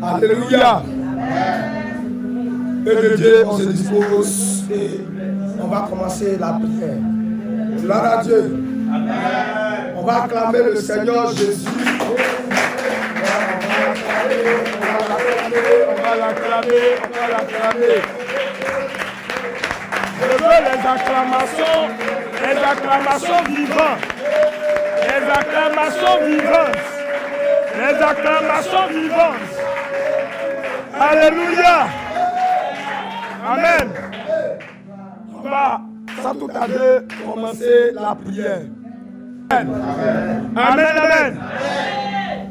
Alléluia. Et de Dieu, on se dispose et on va commencer la prière. Gloire à Dieu. Amen. On va acclamer le Seigneur Jésus. On va l'acclamer. Je veux les acclamations vivantes. Les acclamations vivantes. Alléluia. Amen. On va, sans tout tarder, commencer la prière. Amen.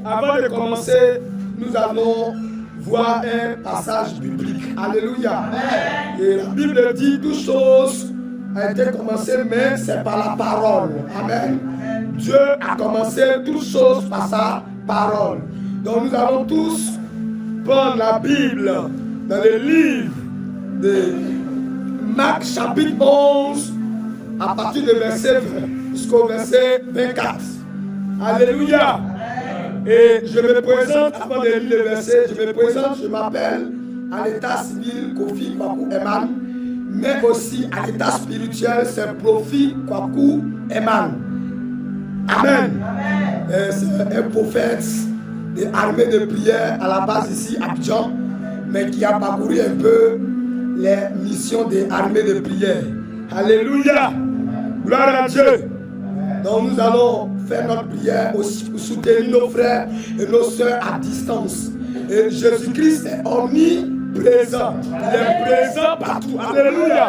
Avant de commencer, nous allons voir un passage biblique. Alléluia. Et la Bible dit toute chose a été commencée, mais c'est par la parole. Amen. Dieu a commencé toutes choses par sa parole. Donc nous allons tous prendre la Bible dans le livre de Marc chapitre 11 à partir du verset 20 jusqu'au verset 24. Alléluia. Et je me présente, avant de lire le verset, je m'appelle à l'état civil Kofi Kwaku Eman, mais aussi à l'état spirituel, c'est Profi Kwaku Eman. Amen. C'est un prophète de l'armée de prière à la base ici à Abidjan, mais qui a parcouru un peu les missions des armées de prière. Alléluia. Gloire à Dieu. Donc nous allons faire notre prière aussi pour soutenir nos frères et nos sœurs à distance. Et Jésus-Christ est omniprésent. Il est présent partout. Alléluia.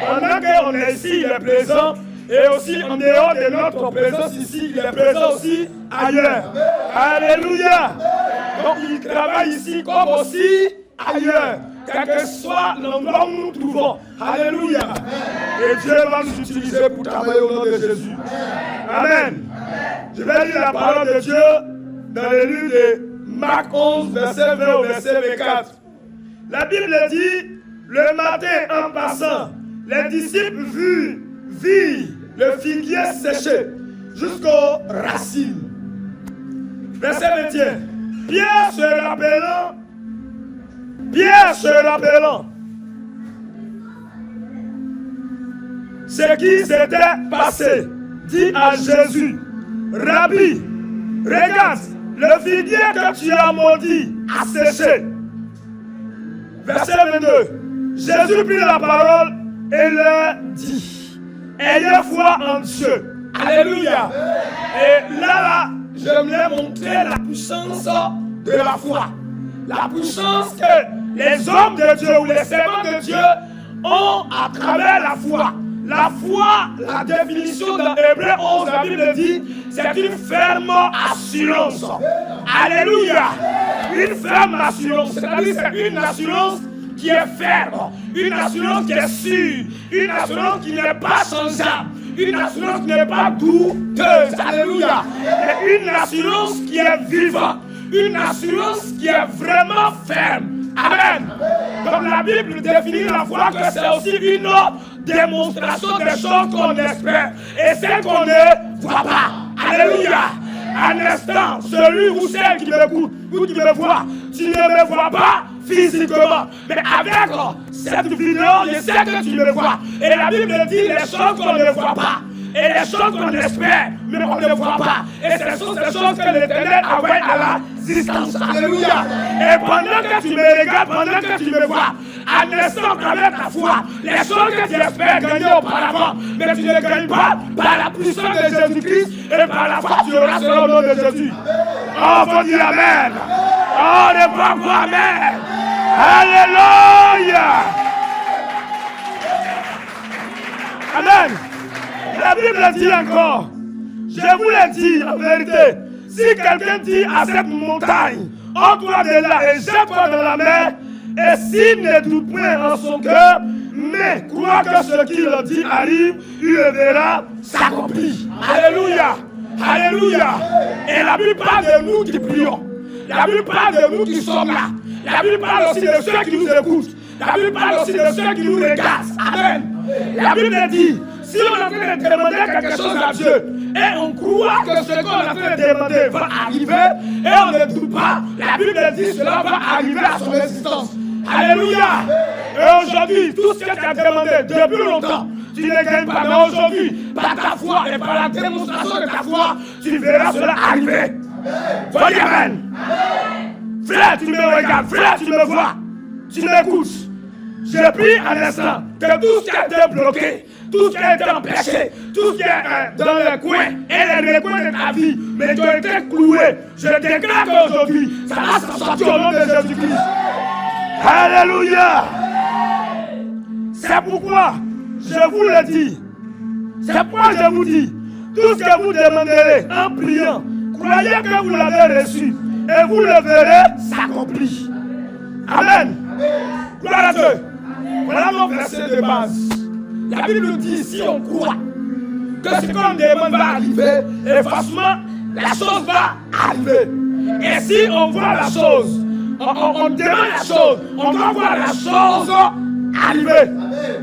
Pendant qu'on est ici, il est présent. Et aussi en dehors de notre présence ici, il est présent aussi ailleurs. Alléluia. Donc il travaille ici comme aussi ailleurs. Quel que soit l'endroit où nous nous trouvons. Alléluia. Et Dieu va nous utiliser pour travailler au nom de Jésus. Amen. Je vais lire la parole de Dieu dans le livre de Marc 11, verset 20 au verset 24. La Bible dit, le matin en passant, les disciples virent le figuier séché jusqu'aux racines. Verset 21. Pierre se rappelant ce qui s'était passé, dit à Jésus, Rabbi, regarde, le figuier que tu as maudit a séché. Verset 22. Jésus prit la parole et leur dit, ayez foi en Dieu. Alléluia. Et là, j'aimerais montrer la puissance de la foi. La puissance que les hommes de Dieu ou les servants de Dieu ont à travers la foi. La foi, la définition dans Hébreux 11, la Bible dit, c'est une ferme assurance. Alléluia. Une ferme assurance. C'est-à-dire c'est une assurance qui est ferme. Une assurance qui est sûre. Une assurance qui n'est pas changeable. Une assurance qui n'est pas douteuse. Alléluia. Mais une assurance qui est vivante. Une assurance qui est vraiment ferme. Amen. Donc la Bible définit la foi que c'est aussi une démonstration des choses qu'on espère et celles qu'on ne voit pas. Alléluia. Un instant, celui ou celle qui m'écoute, ou qui me voit, tu ne me vois pas physiquement, mais avec cette vidéo, je sais que tu me vois. Et la Bible dit les choses qu'on ne voit pas. Et les choses qu'on espère, mais on ne voit pas. Et ce sont ces choses que l'Éternel envoie à la distance. Alléluia. Et pendant que tu me regardes, pendant que tu me vois, en instant avec ta foi, les choses que tu espères gagner auparavant, mais tu ne gagnes pas par la puissance de Jésus-Christ et par la foi, tu auras cela au nom de Jésus. Oh, faut dire Amen. Oh, ne pas voir Amen. Alléluia. Amen. La Bible dit encore, je vous le dis en vérité, si quelqu'un dit à cette montagne, ôte-toi de là et jette-toi dans la mer, et s'il ne doute point en son cœur, mais croit que ce qu'il dit arrive, il le verra s'accomplir. Alléluia. Alléluia. Et la Bible parle de nous qui prions. La Bible parle de nous qui sommes là. La Bible parle aussi de ceux qui nous écoutent. La Bible parle aussi de ceux qui nous regardent. Amen. La Bible dit, si on est en train de demander quelque chose à Dieu, et on croit que ce qu'on a fait demander va arriver et on ne doute pas. La Bible dit que cela va arriver à son existence. Alléluia. Et aujourd'hui, tout ce que tu as demandé depuis longtemps, tu ne gagnes pas. Mais aujourd'hui, par ta foi et par la démonstration de ta foi, tu verras cela arriver. Faut dire amen. Frère, tu me regardes. Frère, tu me vois. Tu m'écoutes. Je prie à l'instant que tout ce qui a été bloqué, tout ce qui a été empêché, tout ce qui est dans les coins et les recoins de ta vie, mais tu as été cloué, je déclare qu'aujourd'hui, ça va s'en sortir au nom de Jésus-Christ. Alléluia. C'est pourquoi je vous le dis. C'est pourquoi je vous dis, tout ce que vous demanderez en priant, croyez que vous l'avez reçu et vous le verrez s'accomplir. Amen. Gloire à Dieu. Voilà mon verset de base. La Bible dit, si on croit que ce qu'on demande va arriver, et forcément, la chose va arriver. Et si on voit la chose, on demande la chose, on doit voir la chose arriver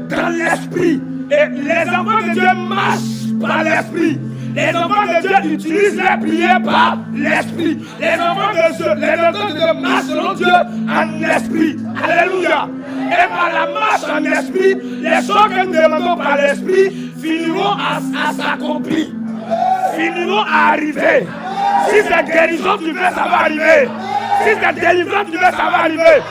dans l'esprit. Et les enfants de Dieu marchent par l'esprit. Les enfants de Dieu utilisent les prières par l'esprit. Les enfants de Dieu marchent selon Dieu en esprit. Alléluia. Et par la marche en esprit, les choses que nous demandons par l'esprit finiront à s'accomplir. Finiront à arriver. Si c'est guérison tu veux, ça va arriver. Si c'est délivrance tu veux, ça va arriver.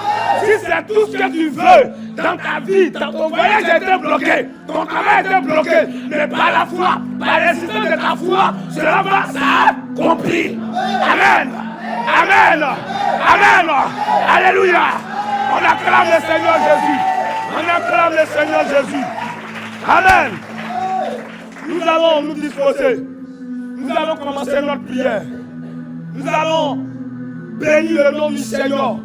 Si c'est tout ce que tu veux dans ta vie, dans ton voyage a été bloqué, ton travail a été bloqué, mais par la foi, par l'existence de ta foi, cela va s'accomplir. Amen. Amen. Amen. Alléluia. On acclame le Seigneur Jésus. On acclame le Seigneur Jésus. Amen. Nous allons nous disposer. Nous allons commencer notre prière. Nous allons bénir le nom du Seigneur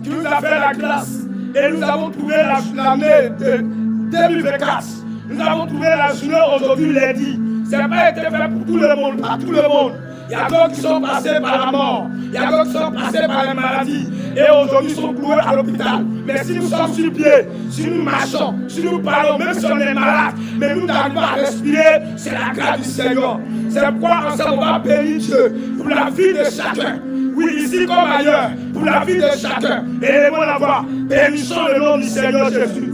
qui nous a fait la grâce. Et nous avons trouvé l'année de 2024. Nous avons trouvé la journée aujourd'hui lundi. Ça n'a pas été fait pour tout le monde, pas tout le monde. Il y a d'autres qui sont passés par la mort. Il y a d'autres qui sont passés par les maladies. Et aujourd'hui sont cloués à l'hôpital. Mais si nous sommes sur pied, si nous marchons, si nous parlons, même si on est malade, mais nous n'arrivons pas à respirer, c'est la grâce du Seigneur. C'est pourquoi ensemble on va bénir Dieu pour la vie de chacun. Oui, ici comme ailleurs, pour la vie de chacun. Et élevons la voix. Bénissons le nom du Seigneur Jésus.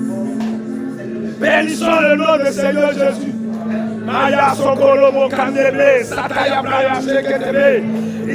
Bénissons le nom du Seigneur Jésus. Maya Sokolomo Kandebe, Sataya Braya Sheketebe,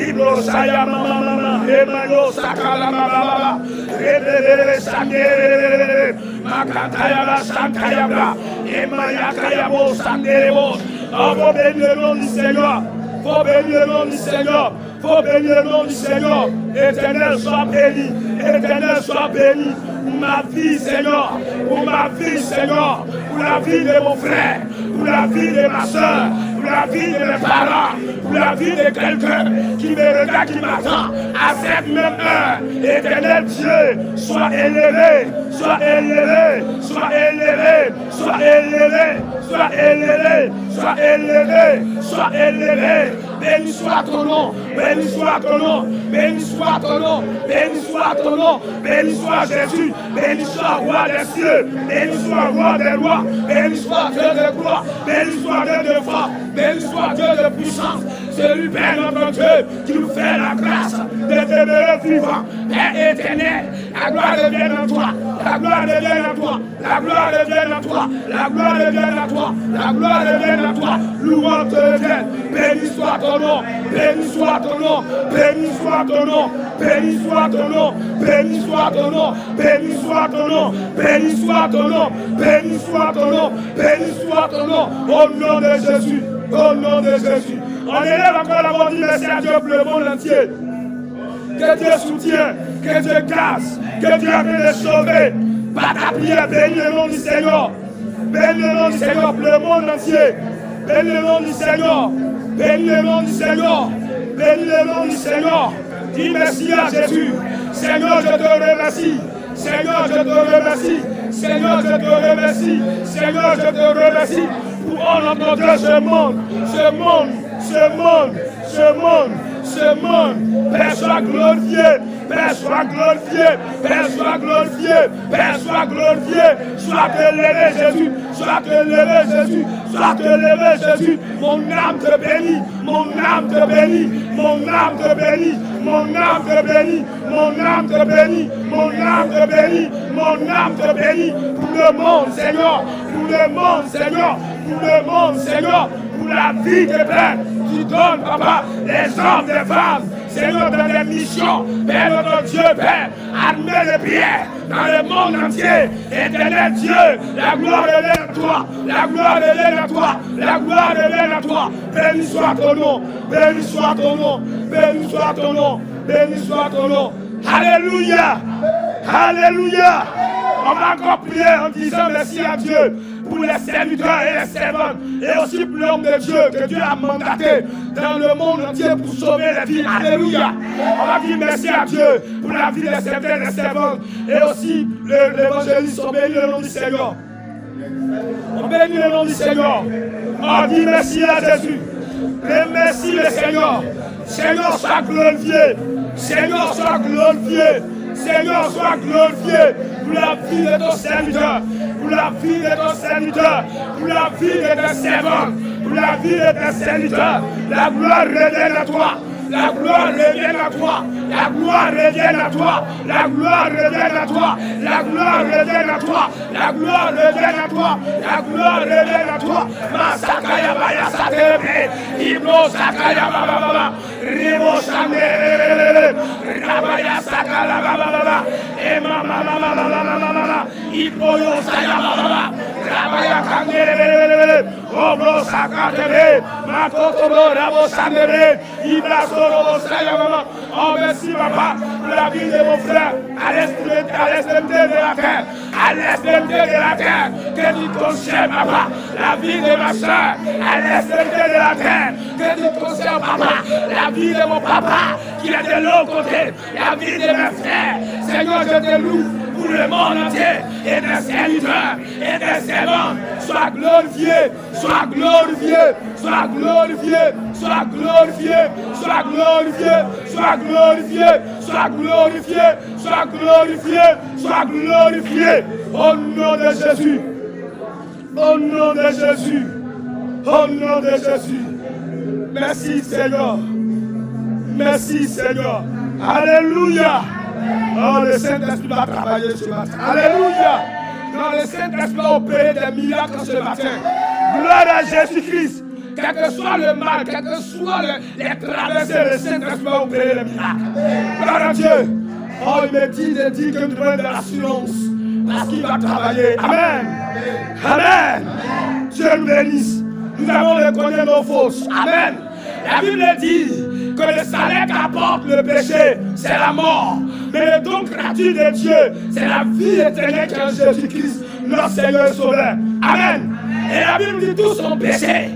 Ibro Saya Mama, Emano Sakala Mama, Rebele Sangere, Makataya Sankayabra, Emaya Kayabo Sanderebo. Oh, faut bénir le nom du Seigneur. Faut bénir le nom du Seigneur. Faut bénir le nom du Seigneur. Éternel soit béni. Éternel soit béni. Pour ma vie, Seigneur. Pour ma vie, Seigneur. Pour la vie de mon frère. Pour la vie de ma soeur. Pour la vie de mes parents. Pour la vie de quelqu'un qui me regarde, qui m'attend à cette même heure. Éternel Dieu, sois élevé. Sois élevé. Sois élevé. Sois élevé. Sois élevé. Sois élevé. Sois élevé. Béni soit ton nom. Béni soit ton nom. Béni soit ton nom. Béni soit ton nom. Béni soit Jésus. Béni soit roi des cieux. Béni soit roi des rois. Béni soit Dieu de gloire. Béni soit Dieu de force. Béni soit Dieu de puissance. Celui Père notre Dieu qui nous fait la grâce de demeurer vivant. Père éternel, la gloire revient en toi. La gloire revient en toi. La gloire revient en toi. La gloire revient en toi. La gloire revient en toi. Louange te revienne. Béni soit ton nom. Béni soit ton nom. Béni soit ton nom. Béni soit ton nom. Béni soit ton nom. Béni soit ton nom. Béni soit ton nom. Béni soit ton nom. Béni soit ton nom. Au nom de Jésus. Au nom de Jésus. On élève encore la voix, dit merci à Dieu pour le monde entier. Que Dieu soutient, que Dieu casse, que Dieu a fait les sauver. Par ta prière, bénis le nom du Seigneur. Bénis le nom du Seigneur pour le monde entier. Bénis le nom du Seigneur. Bénis le nom du Seigneur. Bénis le nom du Seigneur. Dis merci à Jésus. Seigneur, je te remercie. Seigneur, je te remercie. Seigneur, je te remercie. Seigneur, je te remercie. Pour notre Dieu, ce monde. Père, sois glorifié, Père, sois glorifié. Père, sois glorifié. Père, sois glorifié. Sois élevé, Jésus. Sois élevé, Jésus. Sois élevé, Jésus. Mon âme te bénit. Mon âme te bénit. Mon âme te bénit. Mon âme te bénit. Mon âme te bénit. Mon âme te bénit. Mon âme te bénit. Pour le monde, Seigneur. Pour le monde, Seigneur. Pour le monde, Seigneur. Pour la vie de Père. Tu donnes, Papa, les hommes, les femmes. Seigneur, dans les missions, Père notre Dieu, Père, armé de pierres dans le monde entier. Éternel Dieu, la gloire est à toi, la gloire est à toi, la gloire est à toi. Béni soit ton nom, béni soit ton nom, béni soit ton nom, béni soit ton nom. Alléluia, alléluia. On va encore prier en disant merci à Dieu pour les serviteurs et les servantes, et aussi pour l'homme de Dieu que Dieu a mandaté dans le monde entier pour sauver les vies. Alléluia. On va dire merci à Dieu pour la vie des serviteurs et des servantes, et aussi l'évangéliste. On bénit le nom du Seigneur. On bénit le nom du Seigneur. On dit merci à Jésus. Et merci le Seigneur. Seigneur, sois glorifié. Seigneur, sois glorifié. Seigneur, sois glorifié pour la vie de ton serviteur, pour la vie de ton serviteur, pour la vie de tes servants, pour la vie de tes serviteurs. La gloire revient à toi. La gloire revient à toi. La gloire revient à toi. La gloire revient à toi. La gloire revient à toi. La gloire revient à toi. La gloire revient à toi. Masakaya baya satebe. Ibro sakaya baba. Ribo sande. Rabaya sakala baba. Ema mama. Ibro yo saya baba. Rabaya kangere. Obro sakatebe. Makoto rabo sande. Ibra oh merci papa pour la vie de mon frère à l'extrémité de la terre, à l'extrémité de la terre, que tu conserves papa la vie de ma soeur, à l'extrémité de la terre, que tu conserves papa la vie de mon papa qui est de l'autre côté, la vie de mes frères. Seigneur, je te loue pour le monde entier et des serviteurs et des servantes. Sois glorifié, sois glorifié, sois glorifié, sois glorifié, sois glorifié, sois glorifié, sois glorifié, sois glorifié, sois glorifié. Au nom de Jésus, au nom de Jésus, au nom de Jésus. Merci Seigneur, merci Seigneur. Alléluia. Oh, le Saint-Esprit va travailler ce matin. Alléluia. Non, le Saint-Esprit va opérer des miracles ce matin. Gloire à Jésus-Christ. Quel que soit le mal, quel que soit les traversées, le Saint-Esprit va opérer les miracles. Gloire à Dieu. Oh, il me dit que nous devons de l'assurance. Parce qu'il va travailler. Amen. Amen. Dieu nous bénisse. Nous avons reconnu nos fausses. Amen. La Bible dit que le salaire qu'apporte le péché, c'est la mort. Mais le don gratuit de Dieu, c'est la vie éternelle qui est en Jésus-Christ, notre Seigneur et Sauveur. Amen. Et la Bible dit tous ont péché.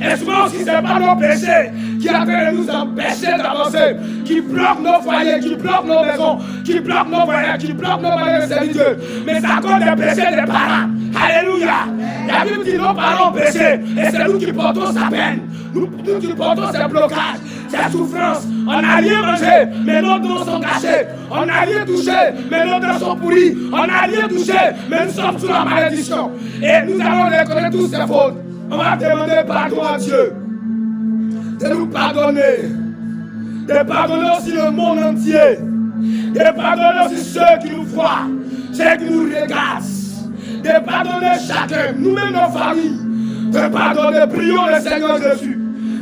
Et souvent aussi, ce n'est pas nos péchés qui est en train de nous empêcher d'avancer, qui bloquent nos foyers, qui bloquent nos maisons, qui bloquent nos voyages, qui bloquent nos moyens de serviteur. Mais c'est à cause des péchés des parents. Alléluia. La Bible dit nos parents ont péché et c'est nous qui portons sa peine. Nous qui portons ses blocages, ses souffrances. On n'a rien mangé, mais nos dents sont cachés. On n'a rien touché, mais nos dents sont pourries. On n'a rien touché, mais nous sommes sous la malédiction. Et nous allons reconnaître tous ces fautes. On va demander pardon à Dieu. De nous pardonner. De pardonner aussi le monde entier. De pardonner aussi ceux qui nous voient, ceux qui nous regardent. De pardonner chacun, nous-mêmes nos familles. De pardonner, prions le Seigneur Jésus.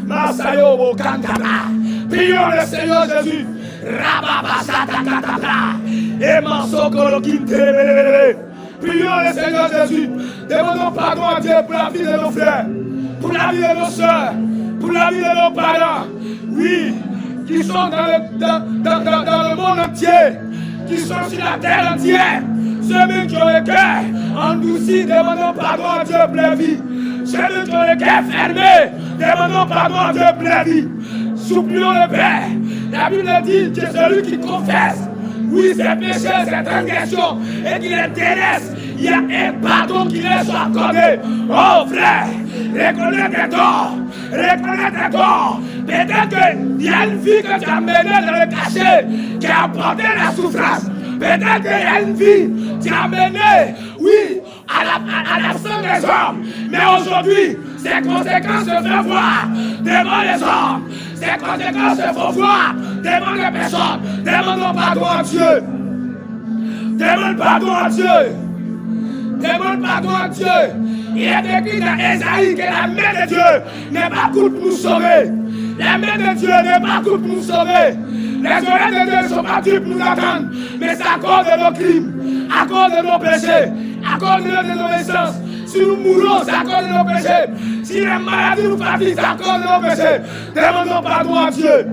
Masayo Bokantana. Prions le Seigneur Jésus. Rababasatatatata. Et Mansokolo Kintele. Prions le Seigneur Jésus. Demandons pardon à Dieu pour la vie de nos frères, pour la vie de nos soeurs, pour la vie de nos parents. Oui, qui sont dans le monde entier, qui sont sur la terre entière. Ceux qui ont le cœur endurci, demandons pardon à Dieu pour la vie. Ceux qui ont le cœur fermé, demandons pardon à Dieu pour la vie. Supplions le Père. La Bible dit que celui qui confesse, oui, ses péchés, ses transgressions, et qu'il les délaisse, il y a un pardon qui leur soit accordé. Oh frère, reconnais tes torts, Peut-être qu'il y a une vie que tu as menée dans le cachet qui a apporté la souffrance. Peut-être qu'il y a une vie que tu as menée, oui, à l'absence des hommes. Mais aujourd'hui, ces conséquences se font voir devant les hommes. Ces conséquences se font voir devant les personnes. Demandons pardon à Dieu. Demande pardon à Dieu. Demande pardon à Dieu. Il est écrit dans Ésaïe que la main de Dieu n'est pas courte pour nous sauver. La main de Dieu n'est pas courte pour nous sauver. Les oreilles de Dieu ne sont pas dures pour nous attendre. Mais c'est à cause de nos crimes, à cause de nos péchés, à cause de notre désobéissance. Si nous mourons, c'est à cause de nos péchés. Si les maladies nous fatiguent, c'est à cause de nos péchés. Demandons pardon à Dieu.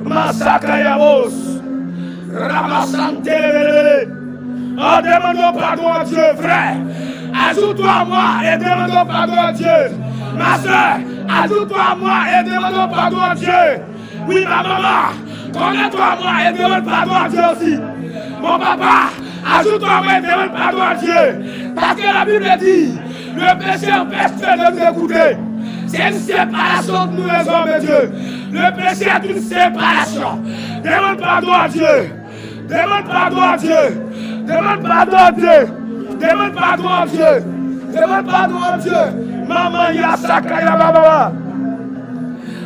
Massacre Ramassante. Oh, demandons pardon à Dieu, frère. Ajoute-toi à moi et demandons pardon à Dieu. Ma soeur, ajoute-toi à moi et demandons pardon à Dieu. Oui, ma maman, connais-toi à moi et demande pardon à Dieu aussi. Mon papa, ajoute-toi à moi et demande pardon à Dieu. Parce que la Bible dit, le péché empêche Dieu de nous écouter. C'est une séparation de nous les hommes de Dieu. Le péché est une séparation. Demande pardon à Dieu. Demande pardon à Dieu. Demande pardon à Dieu. Demande pardon à Dieu. Demande pardon à Dieu. Maman Yasakaya Baba.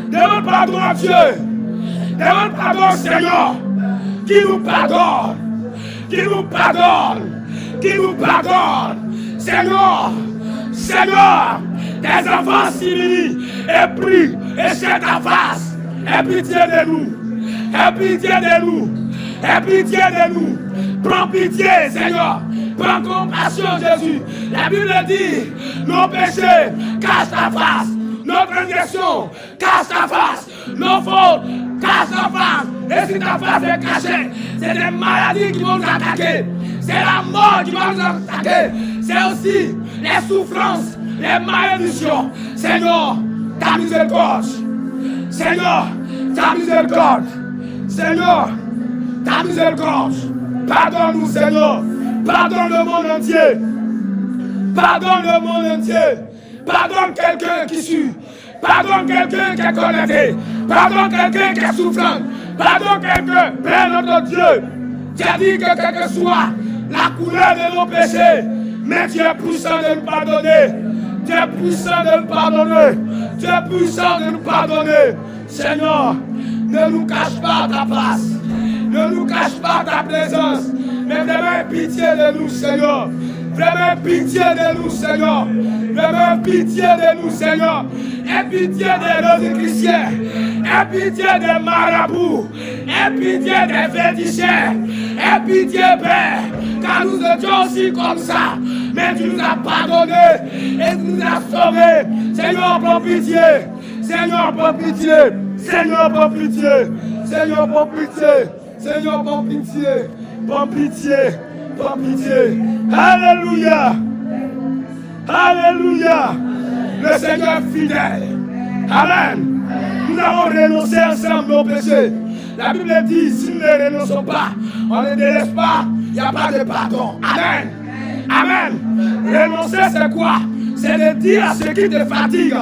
Demande pardon à Dieu. Demande pardon au Seigneur. Qui nous pardonne. Qui nous pardonne. Qui nous pardonne. Seigneur. Seigneur. Tes enfants s'illumient et prient et cherchent ta face. Aie pitié de nous. Aie pitié de nous. Aie pitié de nous. Prends pitié, Seigneur. Prends compassion, Jésus. La Bible dit, nos péchés cachent ta face. Nos transgressions cachent ta face. Nos fautes cachent ta face. Et si ta face est cachée, c'est des maladies qui vont nous attaquer. C'est la mort qui va nous attaquer. C'est aussi les souffrances, les malédictions. Seigneur, ta miséricorde. Seigneur, ta miséricorde. Seigneur, ta miséricorde. Pardonne-nous, Seigneur. Pardonne le monde entier. Pardonne le monde entier. Pardonne quelqu'un qui suit. Pardonne quelqu'un qui est connecté. Pardonne quelqu'un qui est souffrant. Pardonne quelqu'un, Père notre Dieu. Tu as dit que quelle que soit la couleur de nos péchés, mais tu es puissant de nous pardonner. Tu es puissant de nous pardonner. Tu es puissant de nous pardonner. Seigneur, ne nous cache pas ta face. Ne nous cache pas ta présence. Mais vraiment pitié de nous, Seigneur. Vraiment pitié de nous, Seigneur. Vraiment pitié de nous, Seigneur. Aie pitié des chrétiens. Aie pitié des marabouts. Aie pitié des féticheurs. Aie pitié, Père. Car nous étions aussi comme ça. Mais tu nous as pardonné et tu nous as sauvés. Seigneur, prends pitié. Seigneur, prends pitié. Seigneur, prends pitié. Seigneur, prends pitié. Seigneur, prends pitié. Prends pitié. Prends pitié. Alléluia. Alléluia. Le Seigneur est fidèle. Amen. Nous avons renoncé ensemble nos péchés. La Bible dit, si nous ne renonçons pas, on ne délaisse pas, il n'y a pas de pardon. Amen. Amen. Renoncer, c'est quoi? C'est de dire à ce qui te fatigue,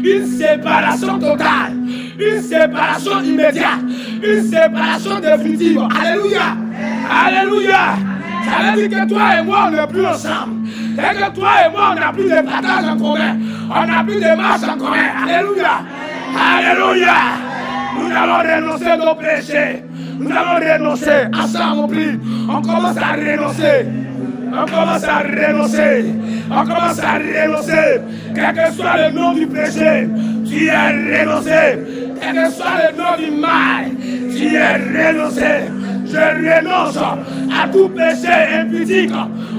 une séparation totale, une séparation immédiate, une séparation définitive. Alléluia. Alléluia. Ça veut dire que toi et moi, on n'est plus ensemble. Et que toi et moi, on n'a plus de partage en commun. On n'a plus de marche en commun. Alléluia. Alléluia. Nous allons renoncer nos péchés. Nous allons renoncer. Ensemble, on prie. On commence à renoncer. On commence à renoncer. On commence à renoncer. Quel que soit le nom du péché, tu es renoncé. Quel que soit le nom du mal, tu es renoncé. Je renonce à tout péché impudique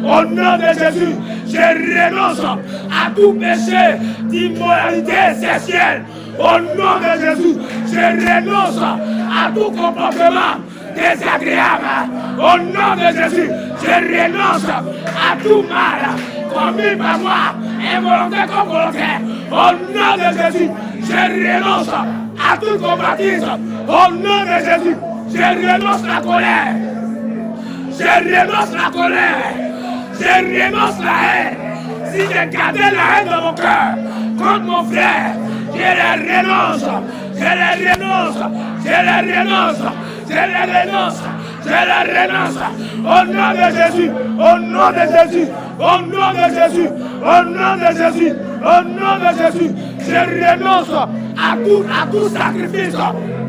au nom de Jésus. Je renonce à tout péché d'immoralité sexuelle au nom de Jésus. Je renonce à tout comportement désagréable au nom de Jésus. Je renonce à tout mal commis par moi, involontaire comme volontaire, au nom de Jésus. Je renonce à toute convoitise au nom de Jésus. Je renonce la colère. Je renonce la colère. Je renonce la haine. Si j'ai gardé la haine dans mon cœur contre mon frère, je les renonce. Je les renonce. je les renonce, je les renonce, je les renonce, au nom de Jésus, au nom de Jésus, au nom de Jésus, au nom de Jésus, au nom de Jésus, je renonce à tout sacrifice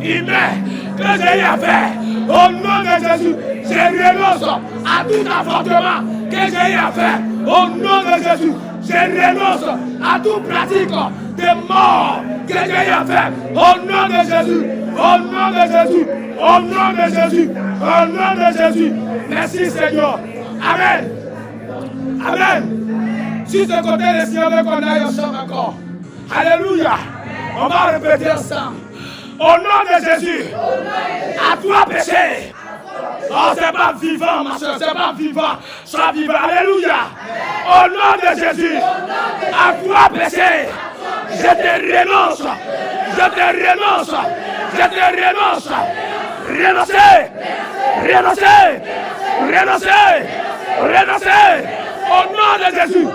humain que j'ai fait. Au nom de Jésus, je renonce à tout avortement que j'ai fait. Au nom de Jésus, je renonce à toute pratique de mort que j'ai fait. Au nom de Jésus, au nom de Jésus, au nom de Jésus, au nom de Jésus. Merci Seigneur. Amen. Amen. Si ce côté, le Seigneur veut qu'on aille ensemble encore. Alléluia. On va répéter ensemble. Au nom de Jésus, à toi péché. Oh, c'est pas vivant, ma soeur, c'est pas vivant. Sois vivant. Alléluia. Au nom de Jésus, à toi péché. Je te renonce. Je te renonce. Je te renonce. Renoncer. Renoncer. Renoncer. Renoncer. Au nom de Jésus.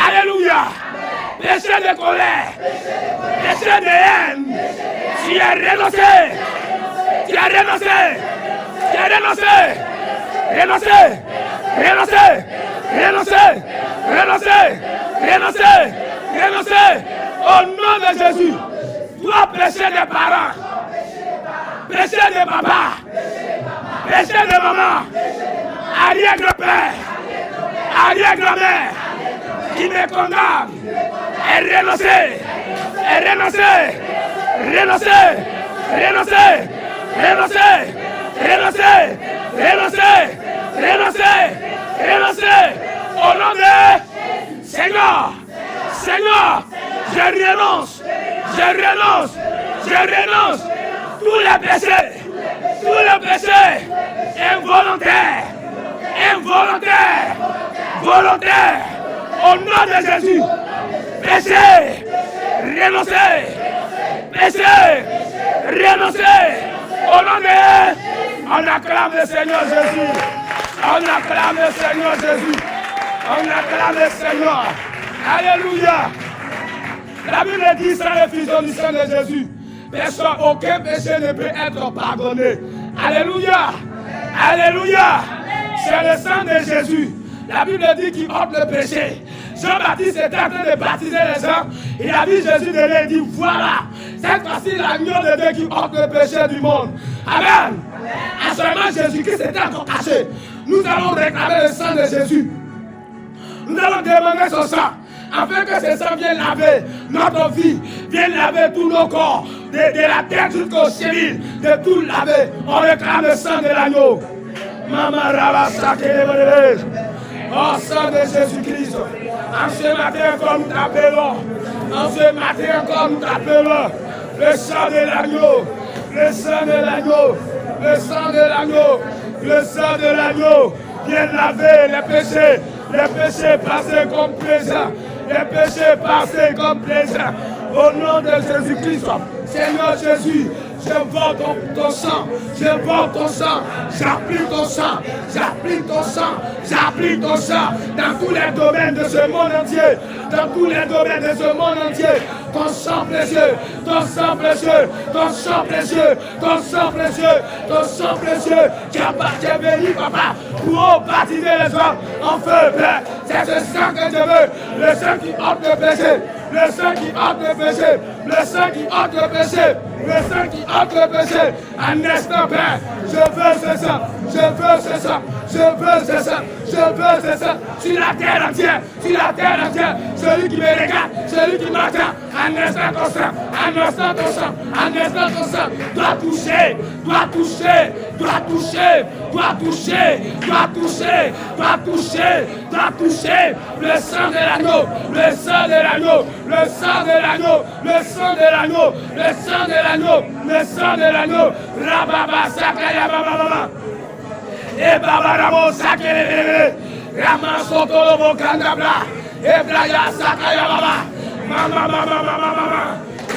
Alléluia. Péché de colère. Péché de haine. Tu as renoncé. Tu as renoncé. Tu as renoncé. Renoncé. Renoncé. Renoncé. Renoncé. Renoncé. Renoncé. Au nom de Jésus. Toi, péché des parents. Péché de papa. Péché de maman. Arrière-grand-père. Arrière-grand-mère. Qui me condamne. Et renoncer. Et renoncer. Renoncer. Renoncer. Renoncer. Renoncer. Renoncer. Renoncer. Renoncer. Au nom de Seigneur. Seigneur. Je renonce. Je renonce. Je renonce. Tous les péchés. Tous les péchés. Involontaires. Involontaires. Volontaires. Au nom de Jésus. Péché. Renoncer. Péché. Renoncer. Au nom de... On acclame le Seigneur Jésus. On acclame le Seigneur Jésus. On acclame le Seigneur. Alléluia. La Bible dit sans l'effusion du sang de Jésus, personne, aucun péché ne peut être pardonné. Alléluia. Alléluia. C'est le sang de Jésus. La Bible dit qu'il ôte le péché. Jean-Baptiste était en train de baptiser les gens. Il a vu Jésus de lui et dit, voilà, cette fois-ci l'agneau de Dieu qui ôte le péché du monde. Amen. À ce moment, Jésus-Christ était encore caché. Nous allons réclamer le sang de Jésus. Nous allons demander son sang, afin que ce sang vienne laver notre vie, vienne laver tous nos corps, de la tête jusqu'aux chevilles, de tout laver. On réclame le sang de l'agneau. Maman Rabassa Kelebele. Oh, sang de Jésus-Christ. En ce matin encore nous t'appelons. En ce matin encore nous t'appelons. Le sang de l'agneau. Le sang de l'agneau. Le sang de l'agneau. Le sang de l'agneau. Viens laver les péchés passés comme présents. Les péchés passés comme présents. Au nom de Jésus-Christ. Seigneur Jésus, je vends ton sang, je vends ton sang, j'applique ton sang, j'applique ton sang, j'applique ton sang dans tous les domaines de ce monde entier, dans tous les domaines de ce monde entier. Ton sang précieux, ton sang précieux, ton sang précieux, ton sang précieux, ton sang précieux. Tu es venu, papa, pour baptiser les hommes en feu, Père. C'est ce sang que je veux, le sang qui ôte le péché, le sang qui ôte le péché, le sang qui ôte le péché, le sang qui ôte le péché. Un instant, Père, je veux ce sang, je veux ce sang, je veux ce sang, je veux ce sang. Sur la terre entière, sur la terre entière, celui qui me regarde, celui qui m'attend, un instant ton sang, un instant ton sang, un instant ton sang, doit toucher, doit toucher, doit toucher, doit toucher, doit toucher, doit toucher, doit toucher, le sang de l'agneau, le sang de l'agneau, le sang de l'agneau, le sang de l'agneau, le sang de l'agneau, le sang de l'agneau, rababa sakaya baba, et baba ramo sakele, ramasoto lobo kandabla, et braya sakaya baba, mama mama mama mama,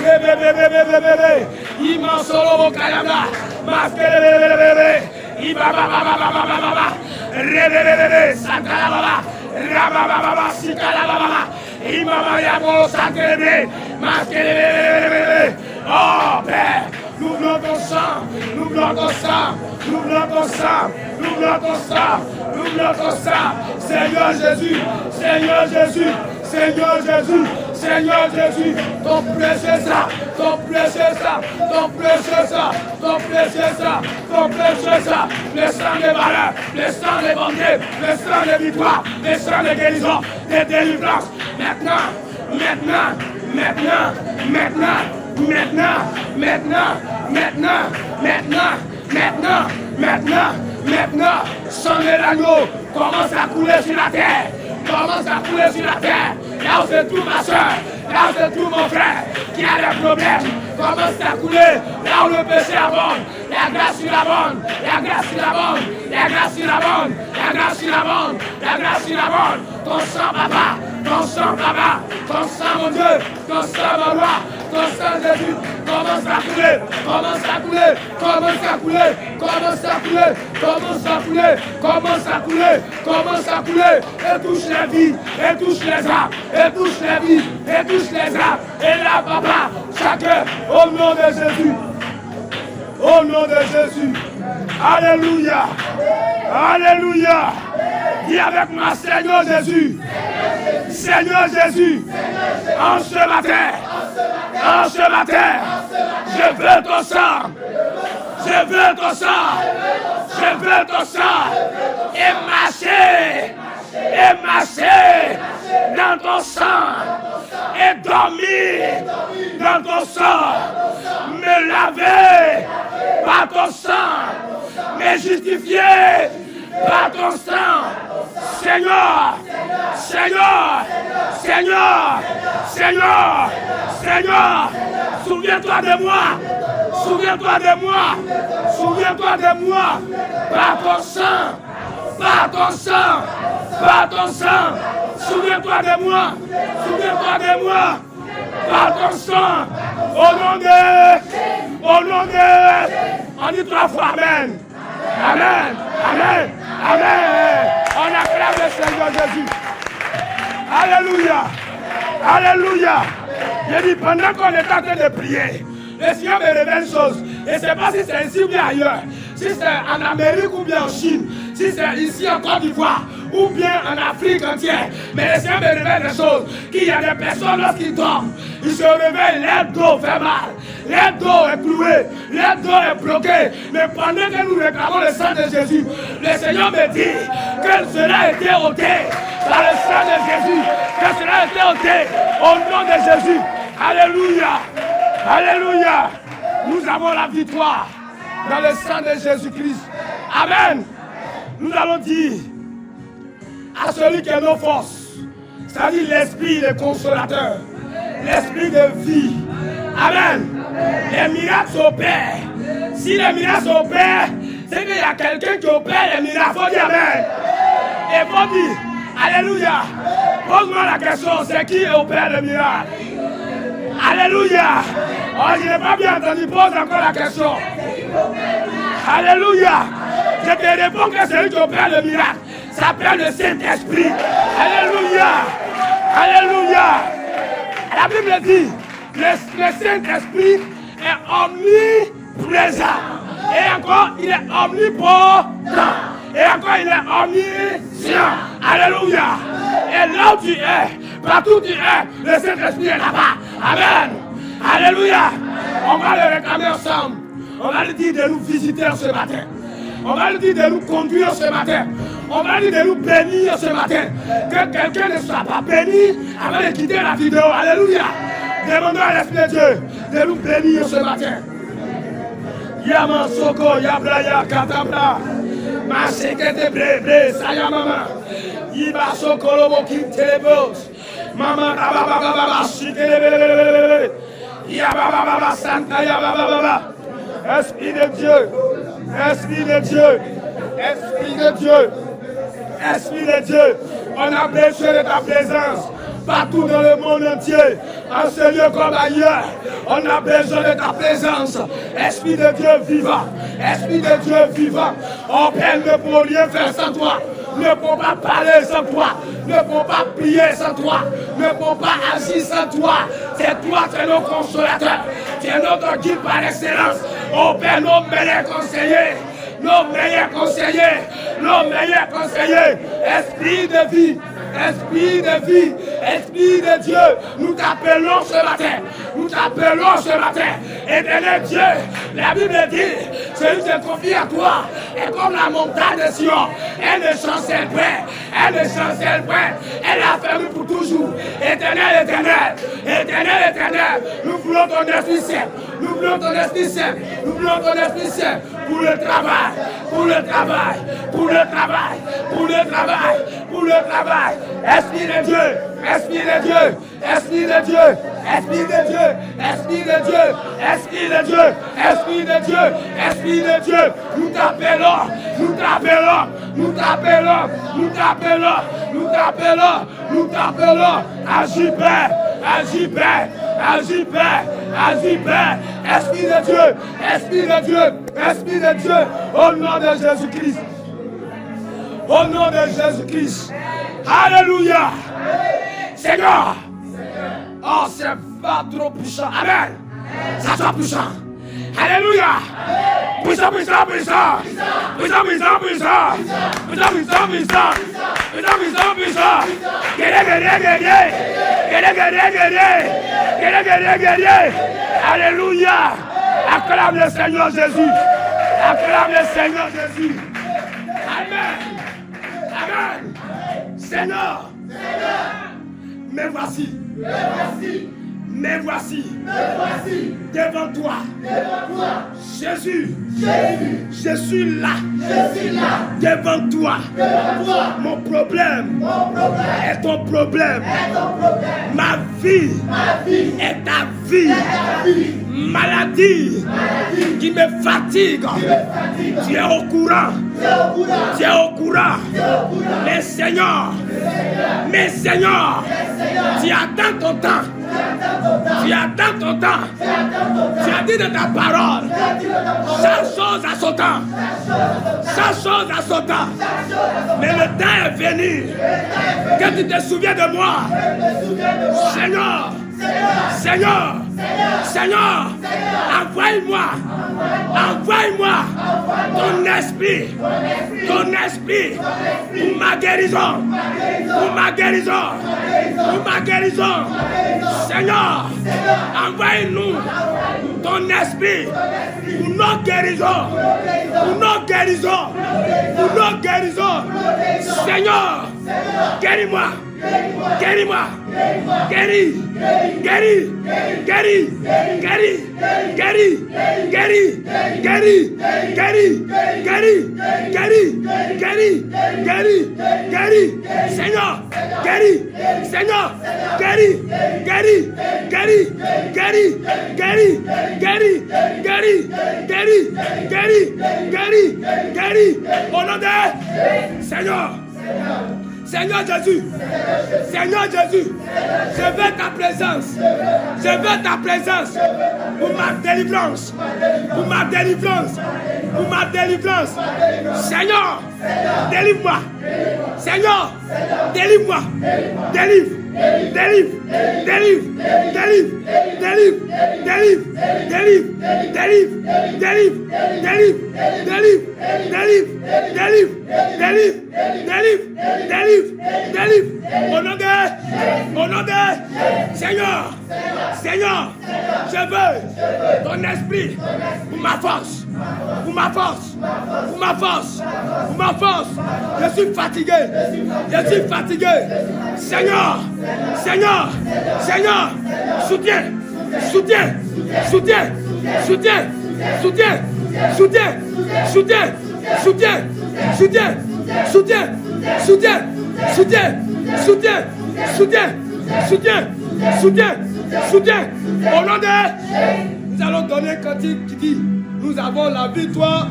bébé, imman solo lobo kayabla, maskele bébé, ibaba baba baba baba, rebébé sakaya baba, rababa baba sikala baba. Imama yabo sakele, maskele. Oh Père, nous voulons ton sang, nous voulons ton sang, nous voulons ton sang, nous voulons ton sang, nous voulons ton sang. Seigneur Jésus, Seigneur Jésus, Seigneur Jésus, Seigneur Jésus, ton précieux sang, ton précieux sang, ton précieux sang, ton précieux sang, ton précieux sang, le sang des valeurs, le sang des bontés, le sang des victoires, le sang des guérisons, des délivrances. Maintenant, maintenant, maintenant, maintenant, maintenant, maintenant, maintenant, maintenant, maintenant, maintenant, maintenant, sang de l'agneau commence à couler sur la terre, commence à couler sur la terre. Là où c'est tout ma soeur, là où c'est tout mon frère qui a des problèmes, commence à couler. Là où le péché abonde, la grâce sur la bande, la grâce sur la bande, la grâce sur la bande, la grâce sur la bande, la grâce sur la bande. Ton sang papa, ton sang papa, ton sang mon Dieu, ton sang mon roi, ton sang Jésus, commence à couler, commence à couler, commence à couler, commence à couler, commence à couler, commence à couler, commence à couler, et touche les vies, et touche les âmes, et touche les vies, et touche les âmes, et là papa, chacun, au nom de Jésus, au nom de Jésus, alléluia, alléluia, dis avec moi Seigneur Jésus, Seigneur Jésus, en ce matin, je veux ton sang, je veux ton sang, je veux ton sang, et marcher dans ton sang, et dormir dans ton sang, me laver par ton sang, me justifier par ton sang, Seigneur, Seigneur, Seigneur, Seigneur, Seigneur, souviens-toi de moi, souviens-toi de moi, souviens-toi de moi, par ton sang, par ton sang, par ton sang, souviens-toi de moi, souviens-toi de moi, par ton sang, au nom de, on dit 3 fois Amen, Amen, Amen, Amen, on acclame le Seigneur Jésus, alléluia, alléluia, j'ai dit pendant qu'on est en train de prier, le Seigneur me révèle une chose, et je ne sais pas si c'est ici ou bien ailleurs, si c'est en Amérique ou bien en Chine, si c'est ici en Côte d'Ivoire, ou bien en Afrique entière, mais le Seigneur me révèle des choses, qu'il y a des personnes lorsqu'ils dorment, ils se réveillent, leur dos fait mal, leur dos est cloué, leur dos est bloqué, mais pendant que nous réclamons le sang de Jésus, le Seigneur me dit que cela a été ôté par le sang de Jésus, que cela a été ôté au nom de Jésus, alléluia, alléluia, nous avons la victoire dans le sang de Jésus-Christ, amen. Nous allons dire à celui qui est nos forces, c'est-à-dire l'esprit, le consolateur, l'esprit de vie, amen. Les miracles s'opèrent. Si les miracles s'opèrent, c'est qu'il y a quelqu'un qui opère les miracles. Il faut dire amen. Et il faut dire alléluia. Pose-moi la question, c'est qui opère le miracle? Alléluia. Oh, je n'ai pas bien entendu, pose encore la question. Alléluia. Je te réponds que celui qui opère le miracle s'appelle le Saint-Esprit. Alléluia. Alléluia. La Bible dit, le Saint-Esprit est omniprésent. Et encore, il est omnipotent. Et encore, il est omniscient. Alléluia. Et là où tu es, partout où tu es, le Saint-Esprit est là-bas. Amen. Alléluia. On va le réclamer ensemble. On va lui dire de nous visiter ce matin. On va lui dire de nous conduire ce matin. On va lui dire de nous bénir ce matin. Que quelqu'un ne soit pas béni avant de quitter la vidéo. Alléluia. Demandons à l'Esprit de Dieu de nous bénir ce matin. Yaman Soko, Yabraya, Katabra. Masekete Bre, Saya Mama. Yiba Soko, Lobo, Kim Telebos. Mama, Baba, Shitelebe. Yababa, Santa, Yababa. Esprit de Dieu. Esprit de Dieu, Esprit de Dieu, Esprit de Dieu, on a besoin de ta présence partout dans le monde entier, en ce lieu comme ailleurs, on a besoin de ta présence, Esprit de Dieu vivant, Esprit de Dieu vivant, on ne peut rien faire sans toi, ne peut pas parler sans toi, ne peut pas prier sans toi, ne peut pas agir sans toi, c'est toi qui es notre consolateur. Tu es notre guide par excellence. Oh Père, nos meilleurs conseillers. Nos meilleurs conseillers. Nos meilleurs conseillers. Esprit de vie. Esprit de vie, Esprit de Dieu, nous t'appelons ce matin, nous t'appelons ce matin, éternel Dieu, la Bible dit, celui qui se confie à toi est comme la montagne de Sion, elle ne chancelle point, elle ne chancelle point, elle a fermé pour toujours, éternel, éternel, éternel, éternel, nous voulons ton Esprit Saint, nous voulons ton Esprit Saint, nous voulons ton Esprit Saint, pour le travail, pour le travail, pour le travail, pour le travail, pour le travail. Esprit de Dieu, Esprit de Dieu, Esprit de Dieu, Esprit de Dieu, Esprit de Dieu, Esprit de Dieu, Esprit de Dieu, Esprit de Dieu, nous t'appelons, nous t'appelons, nous t'appelons, nous t'appelons, nous t'appelons, nous t'appelons, agis Père, agis Père, agis Père, agis Père, Esprit de Dieu, Esprit de Dieu, Esprit de Dieu, au nom de Jésus-Christ, au nom de Jésus-Christ. Alléluia. Seigneur. Oh, c'est pas trop puissant. Amen. Ça soit puissant. Alléluia. Puissant, puissant, puissant. Puissant, puissant, puissant. Puissant, puissant, puissant. Puissant, puissant, puissant. Guerrier, guerrier, guerrier. Guerrier, guerrier, guerrier. Guerrier, guerrier, guerrier. Alléluia. Acclame le Seigneur Jésus. Acclame le Seigneur Jésus. Amen. Amen. Seigneur, me voici, me voici, devant toi, Jésus, je suis là, devant toi, mon problème est ton problème, ma vie est ta vie, maladie qui me fatigue, tu es au courant, tu es au courant, mais Seigneur, tu attends ton temps, tu attends ton temps, tu as dit de ta parole, chaque chose à son temps, chaque chose à son temps, mais le temps est venu, que tu te souviens de moi, Seigneur, Seigneur, Seigneur, envoie-moi ton esprit pour ma guérison, pour ma guérison, pour ma guérison. Seigneur, envoie-nous ton esprit pour nos guérisons, pour nos guérisons, pour nos guérisons. Seigneur, guéris-moi. Guéris-moi, guéris, guéris, guéris, guéris, guéris, guéris, guéris, guéris, guéris, guéris, guéris, guéris, guéris, Seigneur, guéris, Seigneur, guéris, guéris, guéris, guéris, guéris, guéris, guéris, guéris, guéris, guéris, guéris, au nom de Seigneur. Seigneur Jésus, Seigneur Jésus, je veux ta présence, je veux ta présence pour ma délivrance, pour ma délivrance, pour ma délivrance. Seigneur, délivre-moi, Seigneur, délivre-moi, délivre, délivre, délivre, délivre, délivre, délivre, délivre, délivre, délivre, délivre, délivre, délivre, délivre, délivre, délivre, délivre, délivre, au nom de Seigneur, Seigneur, je veux ton esprit pour ma force, pour ma force, pour ma force, pour ma force. Je suis fatigué, je suis fatigué. Seigneur, Seigneur, Seigneur, soutiens, soutiens, soutiens, soutiens, soutiens, soutiens, soutiens, soutiens, soutiens, soutiens, soutiens, soutiens, soutiens, soutiens, soutiens, soutiens, soutiens. Au nom de, nous allons donner un cantique qui dit, nous avons la victoire.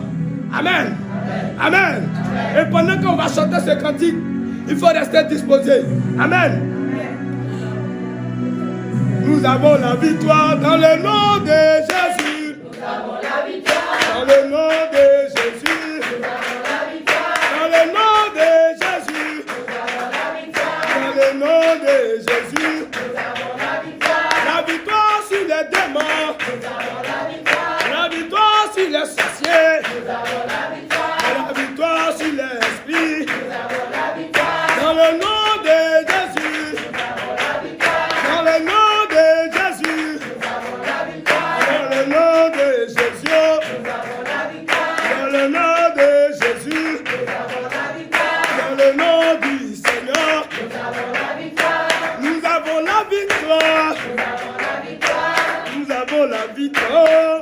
Amen. Amen. Et pendant qu'on va chanter ce cantique, il faut rester disposé. Amen. Nous avons la victoire dans le nom de Jésus. Nous avons la victoire dans le nom de Jésus. Nous avons la victoire dans le nom de Jésus. Nous avons la victoire dans le nom de Jésus. Nous avons la victoire sur les démons. Dans le nom de Jésus. Dans le nom de Jésus. Dans le nom de Jésus. Dans le nom de Jésus. Dans le nom du Seigneur. Nous avons la victoire. Nous avons la victoire.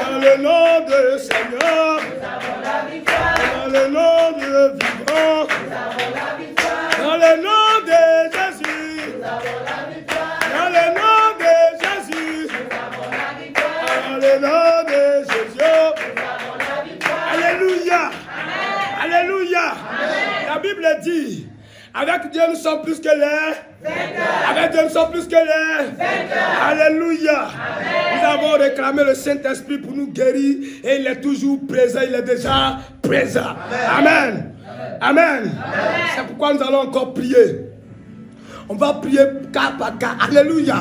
Dans le nom de Seigneur. Dans le nom de vivant. Dans le nom de Jésus. Dans le nom de Jésus. Dans le nom de Jésus. Alléluia. Alléluia. La Bible dit, avec Dieu nous sommes plus que les. Avec Dieu nous sommes plus que les. Alléluia. Nous avons réclamé le Saint-Esprit pour nous guérir et il est toujours présent, il est déjà présent. Amen. Amen. C'est pourquoi nous allons encore prier. On va prier cas par cas. Alléluia.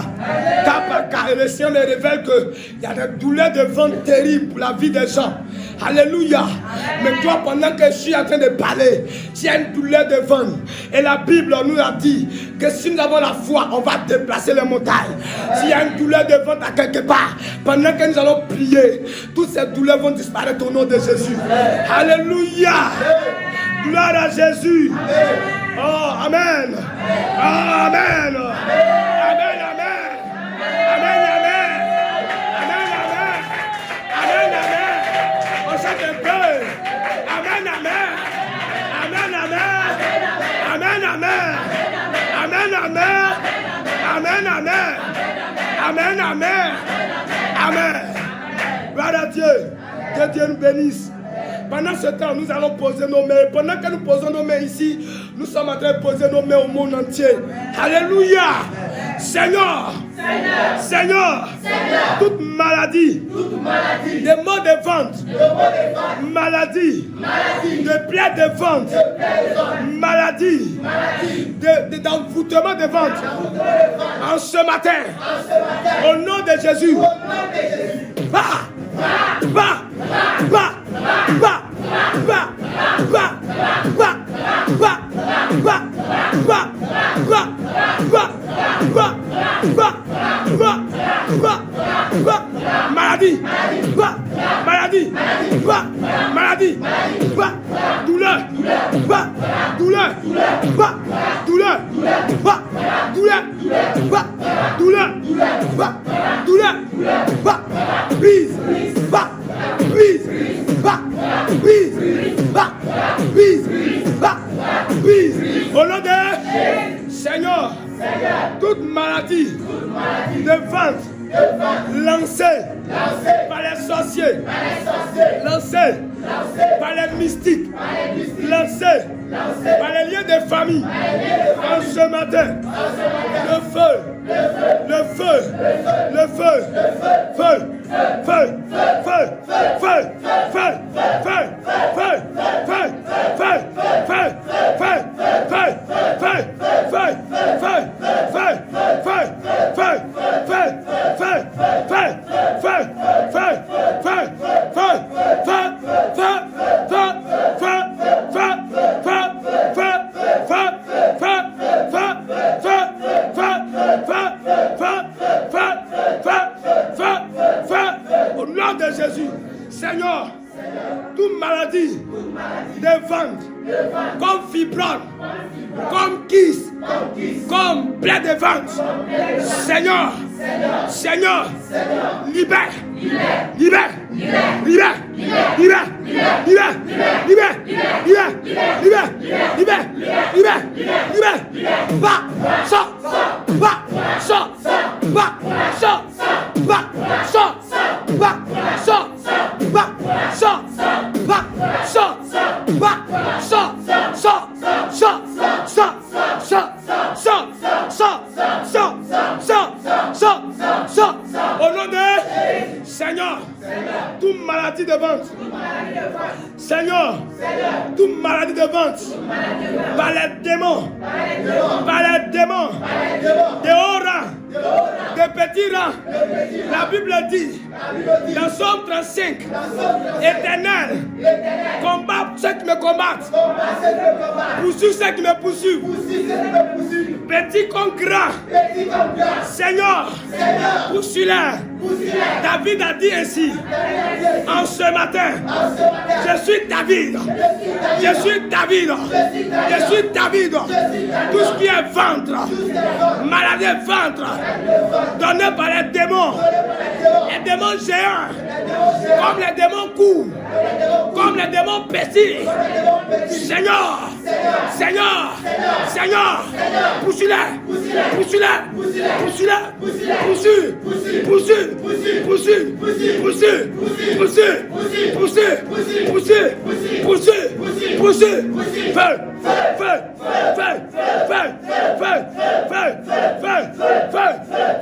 Cas par cas. Et le Seigneur me révèle qu'il y a des douleurs de ventre terribles pour la vie des gens. Alléluia. Mais toi, pendant que je suis en train de parler, tu as une douleur de ventre. Et la Bible nous a dit que si nous avons la foi, on va déplacer les montagnes. S'il y a une douleur de ventre à quelque part, pendant que nous allons prier, toutes ces douleurs vont disparaître au nom de Jésus. Alléluia. Gloire à Jésus. Oh, amen. Oh, amen. Amen, amen. Amen, amen. Amen, amen. Amen, amen. On chante un peu. Amen, amen. Amen, amen. Amen, amen. Amen, amen. Amen, amen. Amen, amen. Amen. Gloire à Dieu. Que Dieu nous bénisse. Pendant ce temps, nous allons poser nos mains. Pendant que nous posons nos mains ici, nous sommes en train de poser nos mains au monde entier. Alléluia. Seigneur. Seigneur. Toute maladie. Des maux de ventre. Maladie. De plaies de ventre. Maladie. D'envoûtement de ventre. En ce matin. Au nom de Jésus. Va. Va. Va. Va, va, va, va, va, va, va, va, va, va, va, va, va, va, maladie, va, maladie, va, maladie, va, douleur, va, douleur, va, douleur, va, douleur, va, douleur, va, douleur, va, brise, va, brise. Va, brise, va, brise, va, brise. Au nom de Seigneur, toute maladie de ventre lancée par les sorciers, lancée par les mystiques, lancée par les liens de famille. En ce matin, le feu, le feu, le feu, feu, feu, feu, feu, feu, feu, feu, feu, feu, feu, feu, feu, feu, feu, au nom de Jésus, Seigneur, toute maladie de ventre, comme fibrome, comme kyste, comme plaie de ventre, Seigneur, Seigneur, libère, libère, libère, libère, libère, libère, libère, libère, libère, libère, libère, libère, va, sors, va, sors, va, sors, va, sors, va, sors, va, sors, va, sors, va, sors, sors, sors, sors, sors, sors, sors, sors, sors, sors, sors, au nom de Seigneur, toute maladie de ventre, Seigneur, toute maladie de ventre, par les démons, de haut rang, de petits rangs, la Bible dit, dans Somme 35, Éternel, combat ceux qui me combattent. Poursuis ceux qui me poursuivent. Petit comme grand. Seigneur, poursuis-les. David a dit ainsi, en ce matin, je suis David. Je suis David. Je suis David. Tout ce qui est ventre, maladie ventre, donné par les démons géants, comme les démons courent, comme les démons pétillent. Seigneur, Seigneur, Seigneur, poursuis-les, poursuis-les, poursuis-les, poursuis, poursuis, poursuis, poursuis, poursuis, poursuis, poursuis, poursuis, poursuis, feu, feu, feu, feu, feu, feu, feu, feu, feu,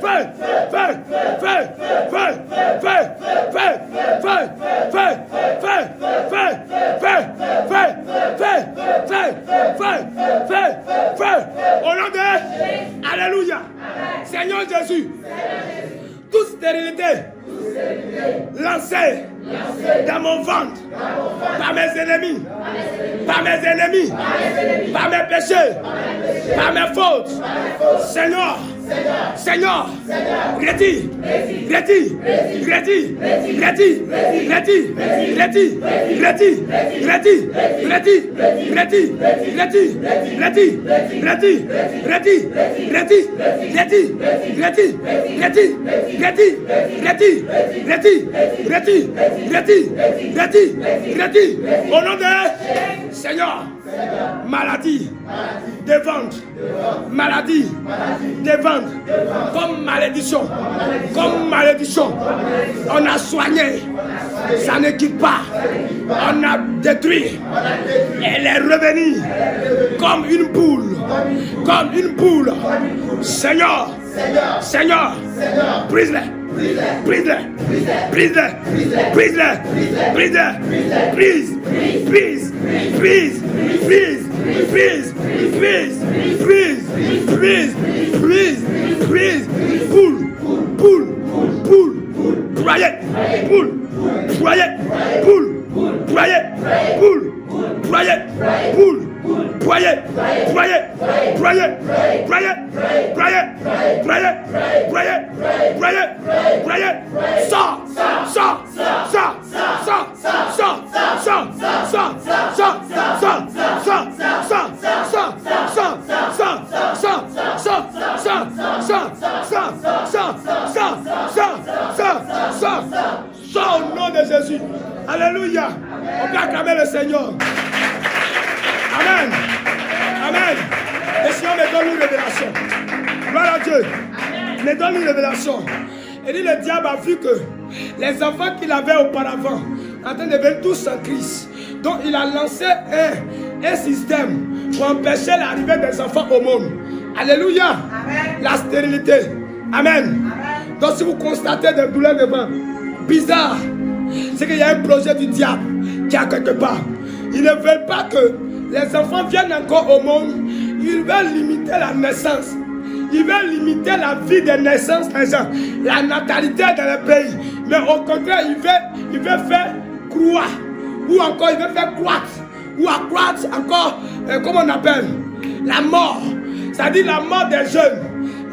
feu, feu, feu, feu, feu, feu, feu, feu, au nom de Alléluia. Seigneur Jésus, toute stérilité lancée dans mon ventre par mes ennemis, par mes ennemis, par mes péchés, par mes fautes. Seigneur, Seigneur, retire, retire, retire, retire, retire, retire, retire, retire, retire, retire, retire, retire, retire, retire, retire, retire, retire, retire, retire, au nom de Seigneur, maladie de ventre, maladie de ventre, comme malédiction, on a soigné, ça ne quitte pas, on a détruit, elle est revenue comme une boule, Seigneur, Seigneur, brise-les. Brise-les, brise-les, brise-les, brise-les, brise, brise, brise, brise, brise, brise, brise, brise, brise, brise, boule, boule, boule, broyette, boule, broyette, boule, broyette, boule, broyette, boule. Broyez, broyez, broyez, broyez, broyez, broyez, broyez, broyez, broyez, sort, sort, sort, sort, sort, sort, sort, sort au nom de Jésus. Alléluia. On peut acclamer le Seigneur. Amen. Amen. Le Seigneur me donne une révélation. Gloire à Dieu. Me donne une révélation. Et dit, le diable a vu que les enfants qu'il avait auparavant en train de devenir tous en Christ. Donc il a lancé un système pour empêcher l'arrivée des enfants au monde. Alléluia. Amen. La stérilité. Amen. Amen. Donc si vous constatez des douleurs de ventre bizarres, c'est qu'il y a un projet du diable qui est quelque part. Ils ne veulent pas que les enfants viennent encore au monde. Ils veulent limiter la naissance. Ils veulent limiter la vie des naissances des gens, la natalité dans le pays. Mais au contraire, il veut faire croire, ou encore il veut faire croître, ou accroître encore, comment on appelle, la mort. C'est-à-dire la mort des jeunes,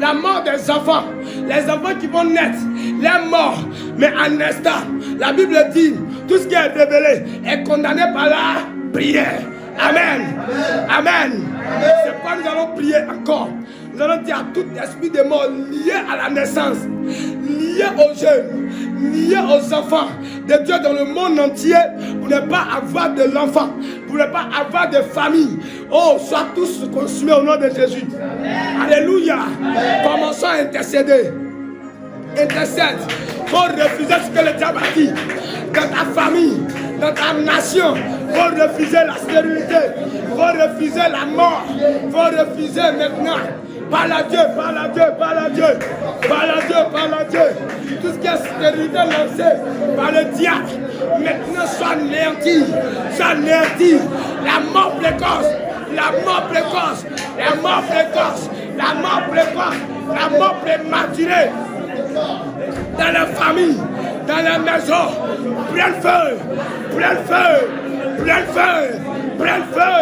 la mort des enfants, les enfants qui vont naître, les morts. Mais en instant, la Bible dit, tout ce qui est révélé est condamné par la prière. Amen. Amen. C'est pourquoi nous allons prier encore. Nous allons dire à tout esprit de mort lié à la naissance, lié aux jeunes, lié aux enfants de Dieu dans le monde entier, pour ne pas avoir de l'enfant, pour ne pas avoir de famille. Oh, soient tous consumés au nom de Jésus. Alléluia. Commençons à intercéder. Intercède. Il faut refuser ce que le diable a dit. Dans ta famille, dans ta nation, il faut refuser la stérilité. Il faut refuser la mort. Il faut refuser maintenant. Parle à Dieu, parle à Dieu, parle à Dieu. Parle à Dieu, parle à Dieu. Tout ce qui est stérilité lancé par le diable, maintenant soit anéanti. Soit anéanti. La mort précoce. La mort précoce. La mort précoce. La mort précoce. La mort prématurée. Dans la famille, dans la maison, prends le feu, Plein de feu. Plein de feu.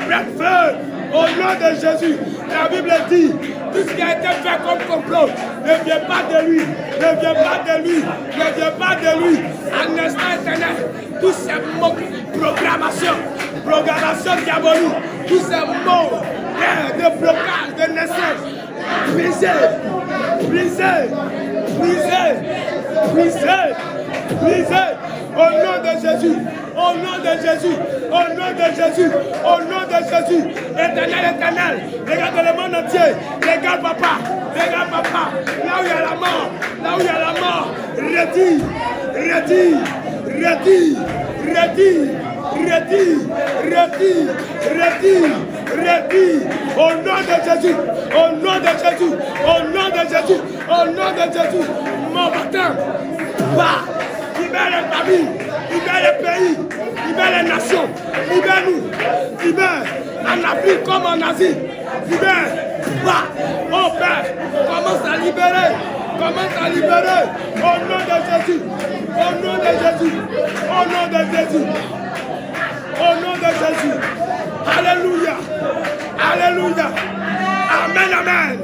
Plein de feu. Au nom de Jésus. La Bible dit, tout ce qui a été fait comme complot ne vient pas de lui. Ne vient pas de lui. Ne vient pas de lui. En instant éternel, tous ces mots, programmation diabolique, tous ces mots de blocage, de naissance, brisés, brisés, brisés, brisés, brisés. Au nom de Jésus, au nom de Jésus, au nom de Jésus, au nom de Jésus, éternel, éternel, regarde le monde entier, regarde papa, là où il y a la mort, là où il y a la mort, retire, retire, retire, retire, retire, retire, retire, retire, au nom de Jésus, au nom de Jésus, au nom de Jésus, au nom de Jésus, mon matin, va. Libère les familles, libère les pays, libère les nations, libère-nous, libère en Afrique comme en Asie, libère, va, oh Père, commence à libérer, au nom de Jésus, au nom de Jésus, au nom de Jésus, au nom de Jésus, alléluia, alléluia, amen, amen,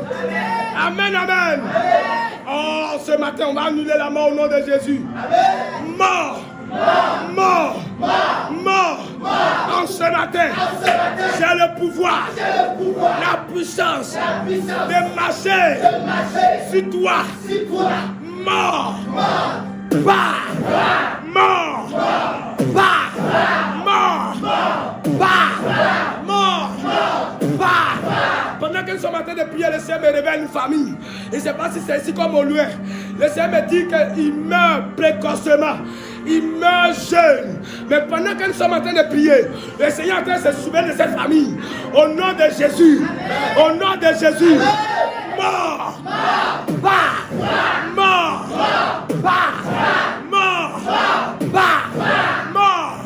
amen, amen. Oh, ce matin, on va annuler la mort au nom de Jésus. Mort, mort, mort. En ce matin, j'ai le pouvoir, la puissance de marcher sur toi. Mort, pas, mort, pas, mort, pas, mort, pas. Pendant que nous sommes en train de prier, le Seigneur me révèle une famille. Je ne sais pas si c'est ici comme au loin. Le Seigneur me dit qu'il meurt précocement. Il meurt jeune. Mais pendant que nous sommes en train de prier, le Seigneur est en train de se souvenir de cette famille. Au nom de Jésus. Au nom de Jésus. Mort. Pas. Mort. Pas. Mort. Pas. Mort.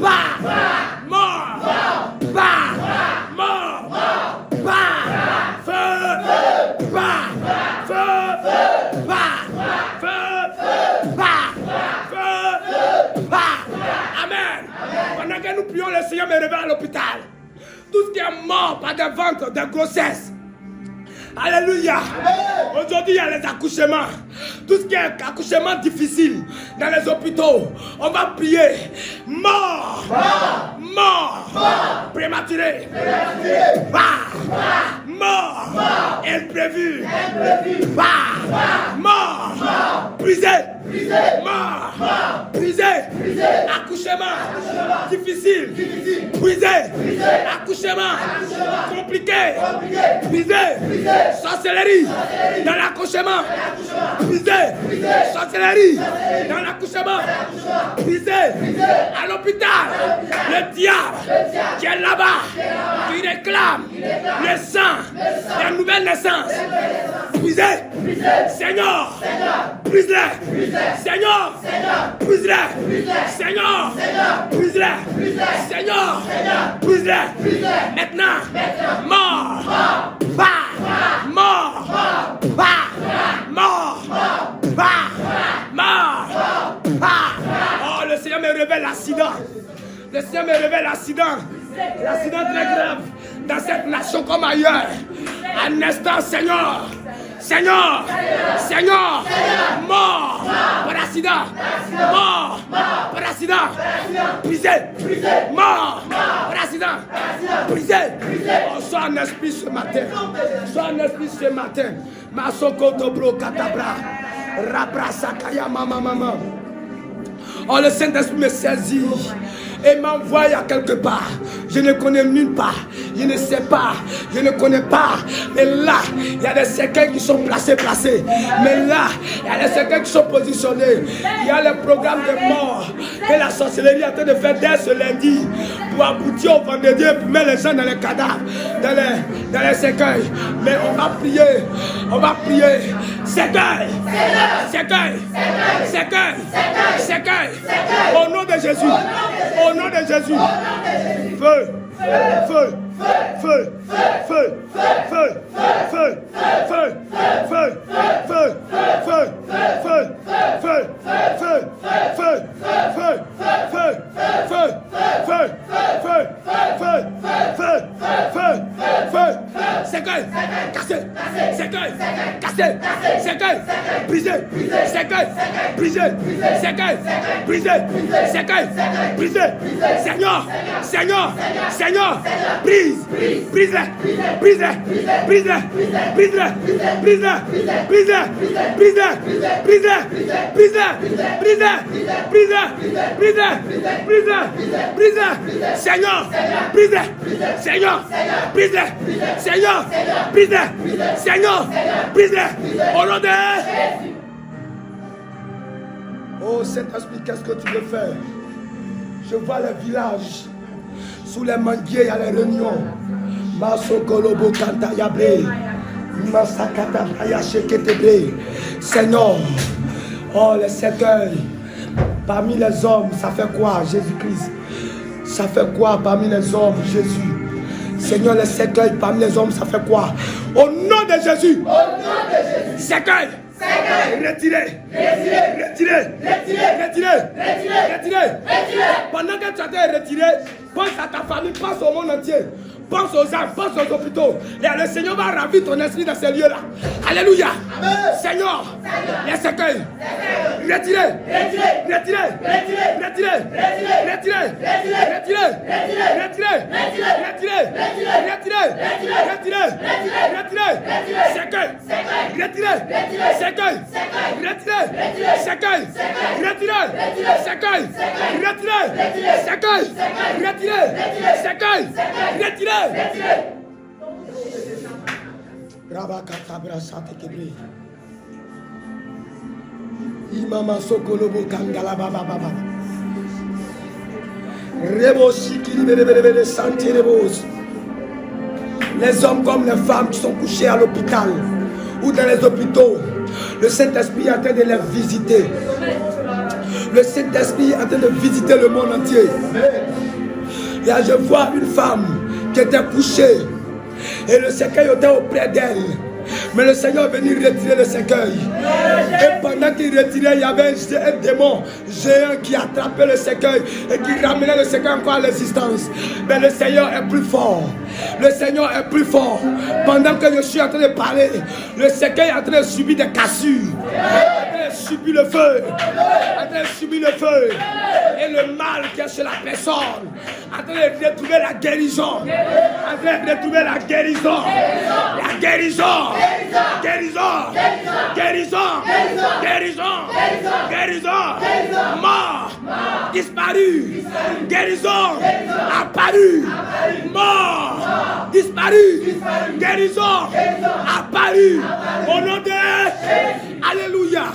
Pas. Mort. Pas. Mort. Pas. Feu. Pas. Feu. Pas. Feu. Pas. Amen. Pendant que nous prions, le Seigneur me réveille à l'hôpital. Tout ce qui est mort par des ventres, de grossesse. Alléluia. Aujourd'hui, il y a les accouchements. Tout ce qui est accouchement difficile dans les hôpitaux, on va prier. Mort. Mort. Prématuré. Mort. Imprévu. Mort. Brisé. Mort. Brisé. Accouchement. Difficile. Brisé. Accouchement. Compliqué. Brisé. Sorcellerie. Dans l'accouchement. Brisé. Sorcellerie. Dans l'accouchement. Brisé. À l'hôpital. Le diable qui est là-bas, qui réclame le sang des nouvelles naissances. Brisé. Seigneur. Brise-les. Seigneur. Brise-les. Seigneur. Brise-les. Seigneur. Brise-les. Maintenant. Mort. Pas. Mort. Pas. Mort. Pas. Mort. Pas. Oh, le Seigneur me révèle l'accident. Le Seigneur me révèle l'accident. L'accident très grave dans cette nation comme ailleurs. Un instant, Seigneur. Seigneur, Seigneur, mort par accident, mort par accident, brisé, mort par accident, brisé. Oh, sois un esprit ce matin, sois un esprit ce matin. Masoko dobro katabra, rabra sakaya mama mama. Oh, le Saint-Esprit me saisit et m'envoie à quelque part. Je ne connais nulle part. Je ne sais pas. Je ne connais pas. Mais là, il y a des cercueils qui sont placés. Mais là, il y a des cercueils qui sont positionnés. Il y a le programme de mort que la sorcellerie est en train de faire dès ce lundi pour aboutir au vendredi et pour mettre les gens dans les cadavres, dans les cercueils. Mais on va prier. On va prier. Cercueil. Cercueil. Cercueil. Cercueil. Au nom de Jésus. Au nom de Jésus. Feu. Feu. Feu. Feu. Feu. Feu. Feu. Feu. Feu. Feu. Feu. Feu. Feu. Feu. Feu. Feu. Feu. cercueil, cassé, cercueil, cassé, cercueil, brisé, cercueil, brisé, cercueil, brisé, cercueil, brisé, Seigneur, Seigneur, Seigneur, brise, brise-le, brise-le, brise-le, brise-le, brise-le, brise-le, brise-le, brise-le, brise-le, brise-le, brise-le, brise-le, brise-le, Seigneur, brise-le, Seigneur, brise-le, Seigneur, brise-le, Seigneur, brise-le, au nom de Jésus. Oh Saint-Esprit, qu'est-ce que tu veux faire? Je vois les villages sous les manguiers à les réunions. Masokolobo Kantayabe, Masakata Bayasheketebe. Seigneur, oh les cercueils parmi les hommes, ça fait quoi Jésus-Christ? Ça fait quoi parmi les hommes Jésus? Seigneur, les cercueils parmi les hommes, ça fait quoi? Au nom de Jésus, au nom de Jésus. Cercueil, retirez, retirez, retirez. Pendant que tu as été retiré, pense à ta famille, pense au monde entier. Pense aux âmes, pense aux hôpitaux. Le Seigneur va ravir ton esprit dans ces lieux-là. Alléluia. Amen. Seigneur, les cercueils, retirez, retirez, retirez, retirez, retirez, retirez, retirez, cercueil, retirez, cercueil, retirez, cercueil, retirez, cercueil, retirez, cercueil, retirez, cercueil, retirez. Rabakatabra Satekebe. Imama Sokolobo Kangala Baba Baba. Rebosi Kilibere Santirebos. Les hommes comme les femmes qui sont couchés à l'hôpital ou dans les hôpitaux, le Saint-Esprit est en train de les visiter. Le Saint-Esprit est en train de visiter le monde entier. Et là, je vois une femme qui était couchée et le cercueil était auprès d'elle. Mais le Seigneur est venu retirer le cercueil. Et pendant qu'il retirait, il y avait un démon géant qui attrapait le cercueil et qui ramenait le cercueil encore à l'existence. Mais le Seigneur est plus fort. Le Seigneur est plus fort. Pendant que je suis en train de parler, le cercueil est en train de subir des cassures. En train de subir le feu. En train de subir le feu. Et le mal qui est chez la personne. En train de retrouver la guérison. En train de retrouver la guérison. La guérison. Guérison, guérison, guérison, guérison, mort, disparu, guérison, apparu, mort, disparu, guérison, apparu, au nom de Alléluia,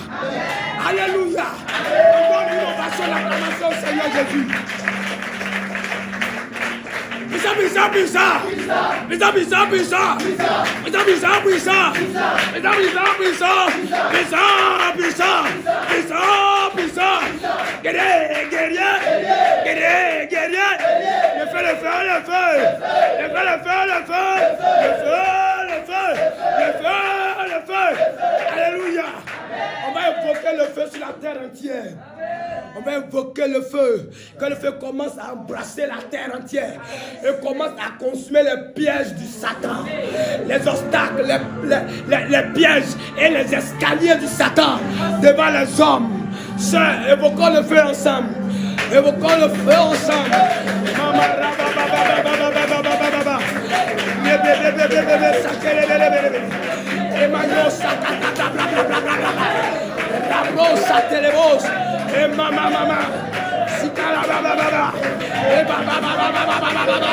Alléluia, on donne une ovation, l'acclamation au Seigneur Jésus. Puissant, puissant, puissant, puissant, puissant, puissant, puissant, puissant, puissant, puissant, puissant, puissant, puissant, puissant, guerrier, guerrier, guerrier, guerrier, le feu, le feu, le feu, le feu, le feu, le feu, le feu, le feu, le feu, le feu, alléluia. On va invoquer le feu sur la terre entière. On va invoquer le feu. Que le feu commence à embrasser la terre entière. Et commence à consumer les pièges du Satan. Les obstacles, les pièges et les escaliers du Satan devant les hommes. Sœurs, évoquons le feu ensemble. Évoquons le feu ensemble. Emmanuel Sakata bla bla bla bla bla. Rabosa telebos. E mama mama. Sikala bla bla bla bla. E ba ba ba ba ba ba ba ba ba.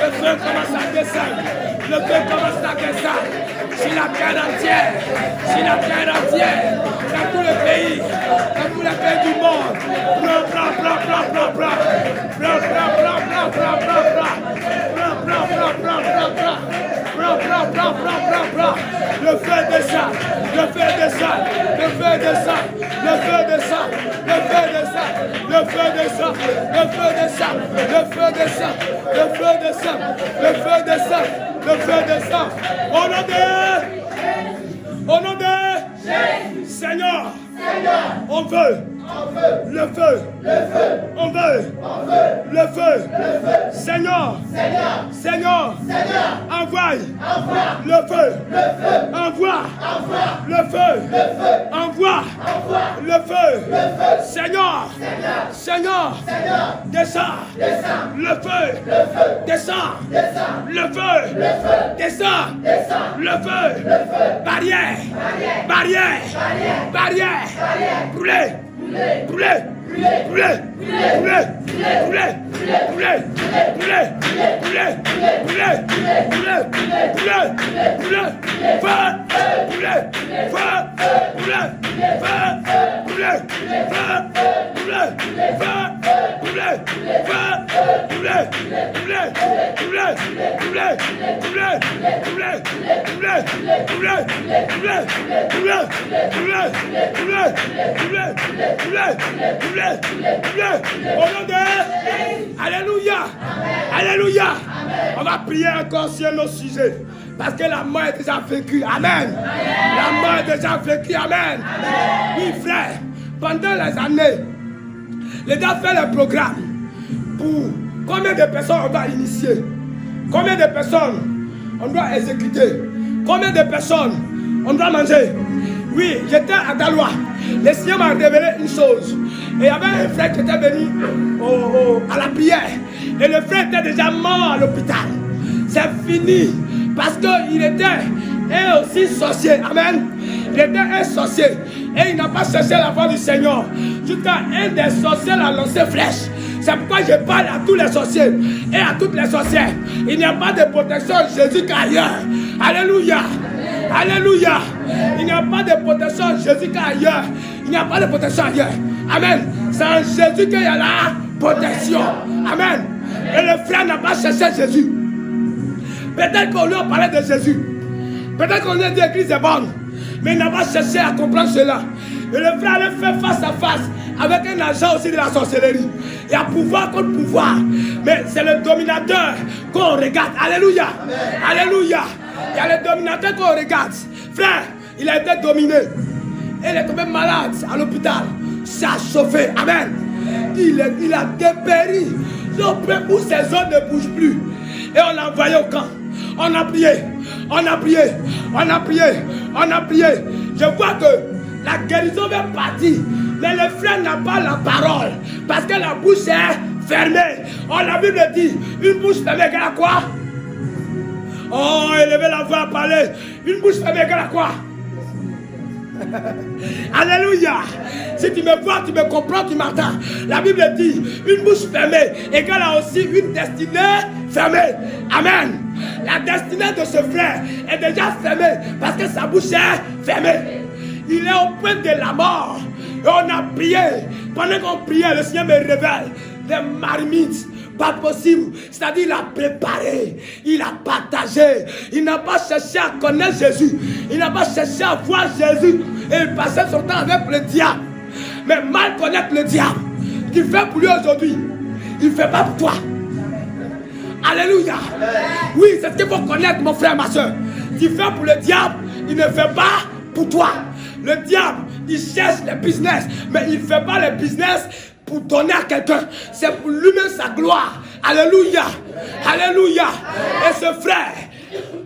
Le feu commence à descendre. Le feu commence à descendre. Si la terre entière, si la terre entière, dans tout le pays, dans tous les pays du monde, bla bla bla bla bla bla, bla bla bla bla bla bla bla, bla bla bla bla bla bla, bla bla bla bla bla bla, le feu descend, le feu descend, le feu descend, le feu descend, le feu descend, le feu descend, le feu descend, le feu descend, le feu descend, le feu descend, le feu descend, au nom de Jésus, Seigneur, on veut Le feu. On veut. Le feu. Seigneur. Envoie. Le feu. Envoie. Le feu. Envoie. Le feu. Seigneur. Descends. Le feu. Descends. Le feu. Descends. Le feu. Barrière. Brûlez. Au nom de Alléluia. Alléluia. On va prier encore sur nos sujets. Parce que la mort est déjà vécue. Amen. La mort est déjà vécue. Amen. Oui, frère. Pendant les années, l'État fait le programme. Pour combien de personnes on va initier? Combien de personnes on doit exécuter? Combien de personnes on doit manger? Oui, j'étais à Galois. Le Seigneur m'a révélé une chose. Et il y avait un frère qui était venu à la prière. Et le frère était déjà mort à l'hôpital. C'est fini. Parce qu'il était aussi sorcier. Amen. Il était un sorcier. Et il n'a pas cherché la voix du Seigneur. Jusqu'à un des sorciers l'a lancé flèche. C'est pourquoi je parle à tous les sorciers et à toutes les sorcières. Il n'y a pas de protection Jésus qu'ailleurs. Alléluia. Alléluia. Il n'y a pas de protection Jésus qu'ailleurs. Il n'y a pas de protection ailleurs. Amen. C'est en Jésus qu'il y a la protection. Amen. Et le frère n'a pas cherché Jésus. Peut-être qu'on lui a parlé de Jésus. Peut-être qu'on lui a dit l'église est bonne. Mais il n'a pas cherché à comprendre cela. Et le frère allait faire face à face avec un agent aussi de la sorcellerie. Il y a pouvoir contre pouvoir. Mais c'est le dominateur qu'on regarde. Alléluia. Alléluia. Il y a le dominateur qu'on regarde. Frère, il a été dominé. Et il est tombé malade à l'hôpital. Ça a chauffé. Amen. Il a dépéri. Où ses os ne bougent plus. Et on l'a envoyé au camp. On a prié. Je vois que la guérison va partir. Mais le frère n'a pas la parole. Parce que la bouche est fermée. Oh, la Bible dit, une bouche fermée égale à quoi? Oh, élevez la voix à parler. Une bouche fermée égale à quoi? Alléluia. Si tu me vois, tu me comprends, tu m'entends. La Bible dit, une bouche fermée égale à aussi une destinée fermée. Amen. La destinée de ce frère est déjà fermée parce que sa bouche est fermée. Il est au point de la mort. Et on a prié. Pendant qu'on priait, le Seigneur me révèle des marmites. Pas possible. C'est-à-dire, il a préparé. Il a partagé. Il n'a pas cherché à connaître Jésus. Il n'a pas cherché à voir Jésus. Et il passait son temps avec le diable. Mais mal connaître le diable. Tu fais pour lui aujourd'hui. Il ne fait pas pour toi. Alléluia. Oui, c'est ce qu'il faut connaître, mon frère, ma soeur. Tu fais pour le diable. Il ne fait pas pour toi. Le diable, il cherche les business. Mais il ne fait pas les business pour donner à quelqu'un. C'est pour lui-même sa gloire. Alléluia. Alléluia. Et ce frère,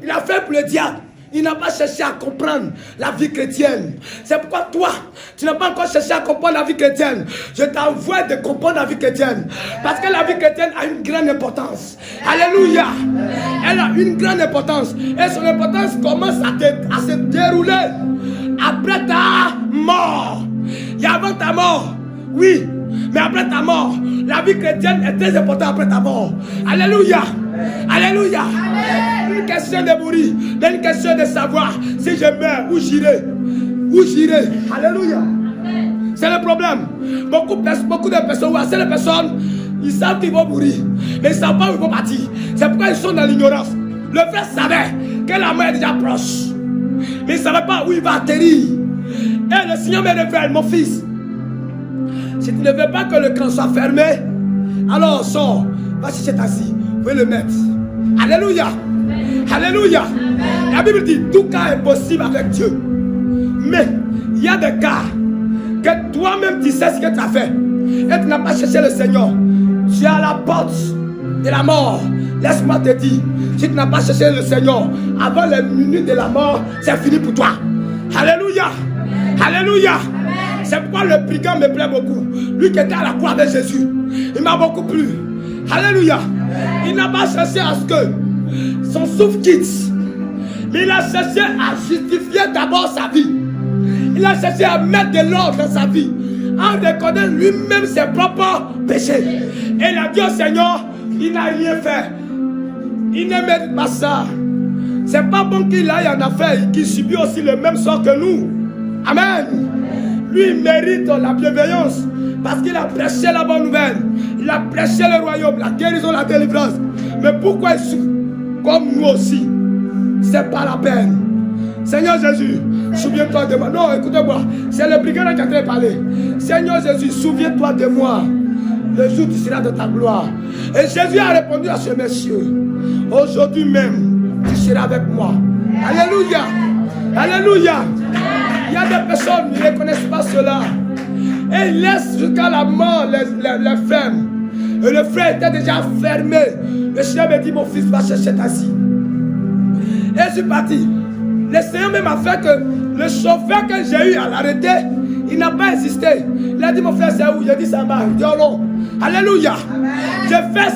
il a fait pour le diable. Il n'a pas cherché à comprendre la vie chrétienne. C'est pourquoi toi, tu n'as pas encore cherché à comprendre la vie chrétienne. Je t'envoie de comprendre la vie chrétienne. Parce que la vie chrétienne a une grande importance. Alléluia. Elle a une grande importance. Et son importance commence à se dérouler après ta mort. Et avant ta mort, oui. Mais après ta mort, la vie chrétienne est très importante après ta mort. Alléluia. Alléluia. Une question de mourir, mais une question de savoir si je meurs, où j'irai. Où j'irai. Alléluia. C'est le problème. Beaucoup de personnes, assez de personnes, ils savent qu'ils vont mourir, mais ils ne savent pas où ils vont partir. C'est pourquoi ils sont dans l'ignorance. Le frère savait que la mort est déjà proche, mais il ne savait pas où il va atterrir. Et le Seigneur me révèle, mon fils, si tu ne veux pas que le camp soit fermé, alors sors, va chercher ta scie, vous pouvez le mettre. Alléluia. Alléluia. La Bible dit tout cas est possible avec Dieu. Mais il y a des cas que toi-même tu sais ce que tu as fait et tu n'as pas cherché le Seigneur, tu es à la porte de la mort. Laisse-moi te dire, si tu n'as pas cherché le Seigneur avant les minutes de la mort, c'est fini pour toi. Alléluia. Alléluia. C'est pourquoi le brigand me plaît beaucoup. Lui qui était à la croix de Jésus, il m'a beaucoup plu. Alléluia. Il n'a pas cherché à ce que son souffle quitte, mais il a cherché à justifier d'abord sa vie. Il a cherché à mettre de l'ordre dans sa vie, en reconnaissant lui-même ses propres péchés. Et il a dit au Seigneur, il n'a rien fait. Il ne mérite pas ça. C'est pas bon qu'il aille en affaire et qu'il subit aussi le même sort que nous. Amen. Lui, il mérite la bienveillance parce qu'il a prêché la bonne nouvelle. Il a prêché le royaume, la guérison, la délivrance. Mais pourquoi il souffre comme nous aussi? C'est pas la peine. Seigneur Jésus, souviens-toi de moi. Non, écoutez-moi. C'est le brigand qui est en train de parler. Seigneur Jésus, souviens-toi de moi. Le jour où tu seras de ta gloire. Et Jésus a répondu à ce monsieur. Aujourd'hui même, tu seras avec moi. Alléluia. Alléluia. Il y a des personnes qui ne reconnaissent pas cela. Et ils laissent jusqu'à la mort les femmes. Et le frère était déjà fermé. Le Seigneur me dit, mon fils, va chercher ta scie. Et je suis parti. Le Seigneur même a fait que le chauffeur que j'ai eu à l'arrêter, il n'a pas insisté. Il a dit, mon frère, c'est où? J'ai dit, ça va. Il dit, oh non. Alléluia. Je fais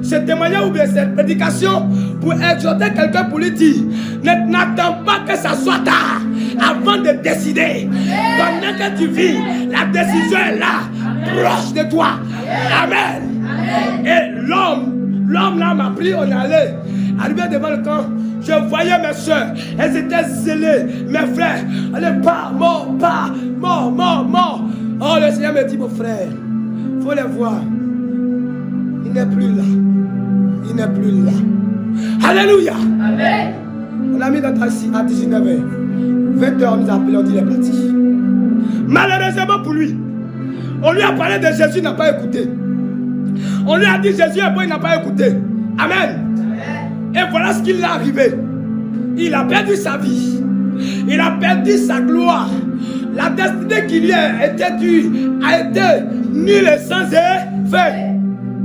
ce témoignage ou bien cette prédication pour exhorter quelqu'un pour lui dire, n'attends pas que ça soit tard avant de décider. Pendant que tu vis, la décision est là, proche de toi. Amen. Et l'homme là m'a pris, on est allé. Arrivé devant le camp, je voyais mes soeurs, elles étaient zélées, mes frères, allez, pas, mort. Oh, le Seigneur me dit, mon frère, il faut les voir. Il n'est plus là. Il n'est plus là. Alléluia. Amen. On a mis notre assis à 19h. 20h, on nous a appelé, on dit, il est parti. Malheureusement pour lui, on lui a parlé de Jésus, il n'a pas écouté. On lui a dit Jésus est bon, il n'a pas écouté. Amen. Et voilà ce qui lui est arrivé. Il a perdu sa vie. Il a perdu sa gloire. La destinée qui lui était due a été nulle et sans effet.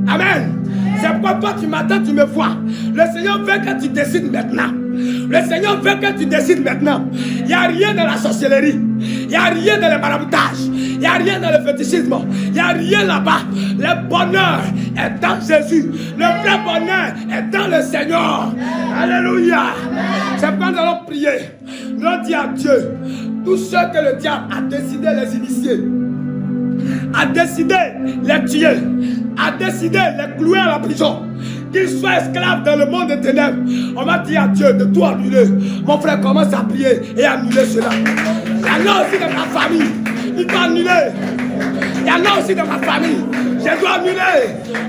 Amen. C'est pourquoi toi tu m'attends, tu me vois. Le Seigneur veut que tu décides maintenant. Le Seigneur veut que tu décides maintenant. Il n'y a rien dans la sorcellerie. Il n'y a rien dans le maraboutage. Il n'y a rien dans le fétichisme. Il n'y a rien là-bas. Le bonheur est dans Jésus. Le vrai bonheur est dans le Seigneur. Alléluia. C'est pourquoi nous allons prier. Nous allons dire à Dieu, tous ceux que le diable a décidé de les initier, a décidé de les tuer, a décidé de les clouer à la prison, qu'ils soient esclaves dans le monde des ténèbres, on va dire à Dieu de tout annuler. Mon frère commence à prier et à annuler cela. Il y en a aussi dans ma famille, il doit annuler. Il y en a aussi dans ma famille, je dois annuler.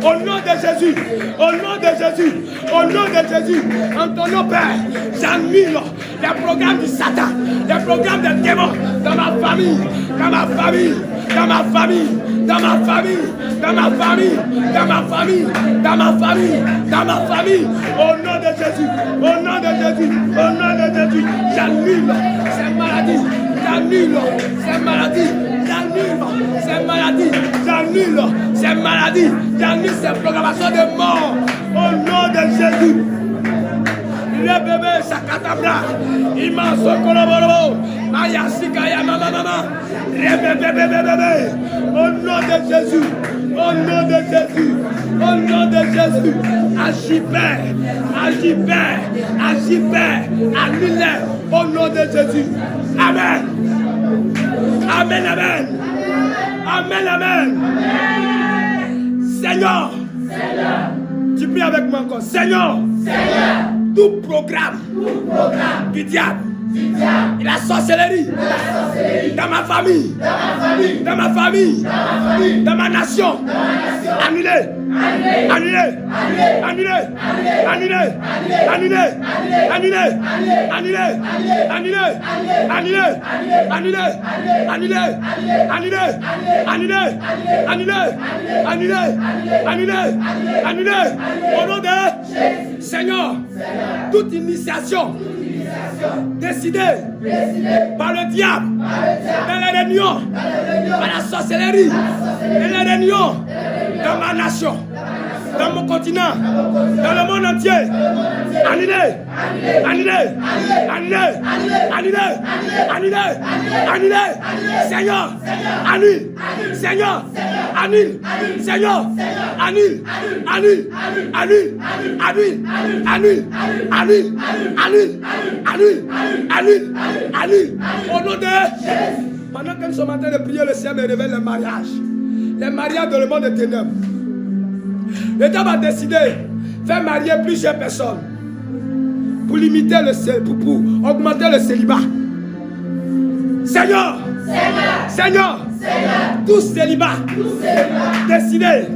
Au nom de Jésus, au nom de Jésus, au nom de Jésus, en ton nom Père, j'annule les programmes du Satan, les programmes des démons dans ma famille, dans ma famille, dans ma famille, dans ma famille, dans ma famille, dans ma famille, dans ma famille, dans ma famille, au nom de Jésus, au nom de Jésus, au nom de Jésus, j'annule ces maladies, j'annule ces maladies, j'annule ces maladies, j'annule ces maladies, j'annule ces programmations de mort, au nom de Jésus. Le bébé Sakatabra, Iman Sokoloboro, Maya Sikaya Mama, bébé, au nom de Jésus, au nom de Jésus, au nom de Jésus, agis Père, annule, au nom de Jésus, Amen, Amen, Amen, Amen, Amen, Seigneur, tu pries avec moi encore, Seigneur, tout programme du diable et la sorcellerie dans ma famille, dans ma nation, annulé, au nom de Seigneur, toute initiation décidées par le diable, dans les réunions, par la sorcellerie, dans les réunions, dans ma nation, dans mon continent, dans le monde entier. Annulé, annulé, annulé, annulé, annulé, annulé. Seigneur, annule, Seigneur, annule, Seigneur, annule, annule, annule, annule, annule, annule, annule, annule, annule, annule. Au nom de Jésus. Pendant que nous sommes en train de prier, le Seigneur me révèle les mariages. Les mariages dans le monde des ténèbres. Le diable a décidé de faire marier plusieurs personnes pour limiter pour augmenter le célibat. Seigneur, Seigneur, tout célibat décidé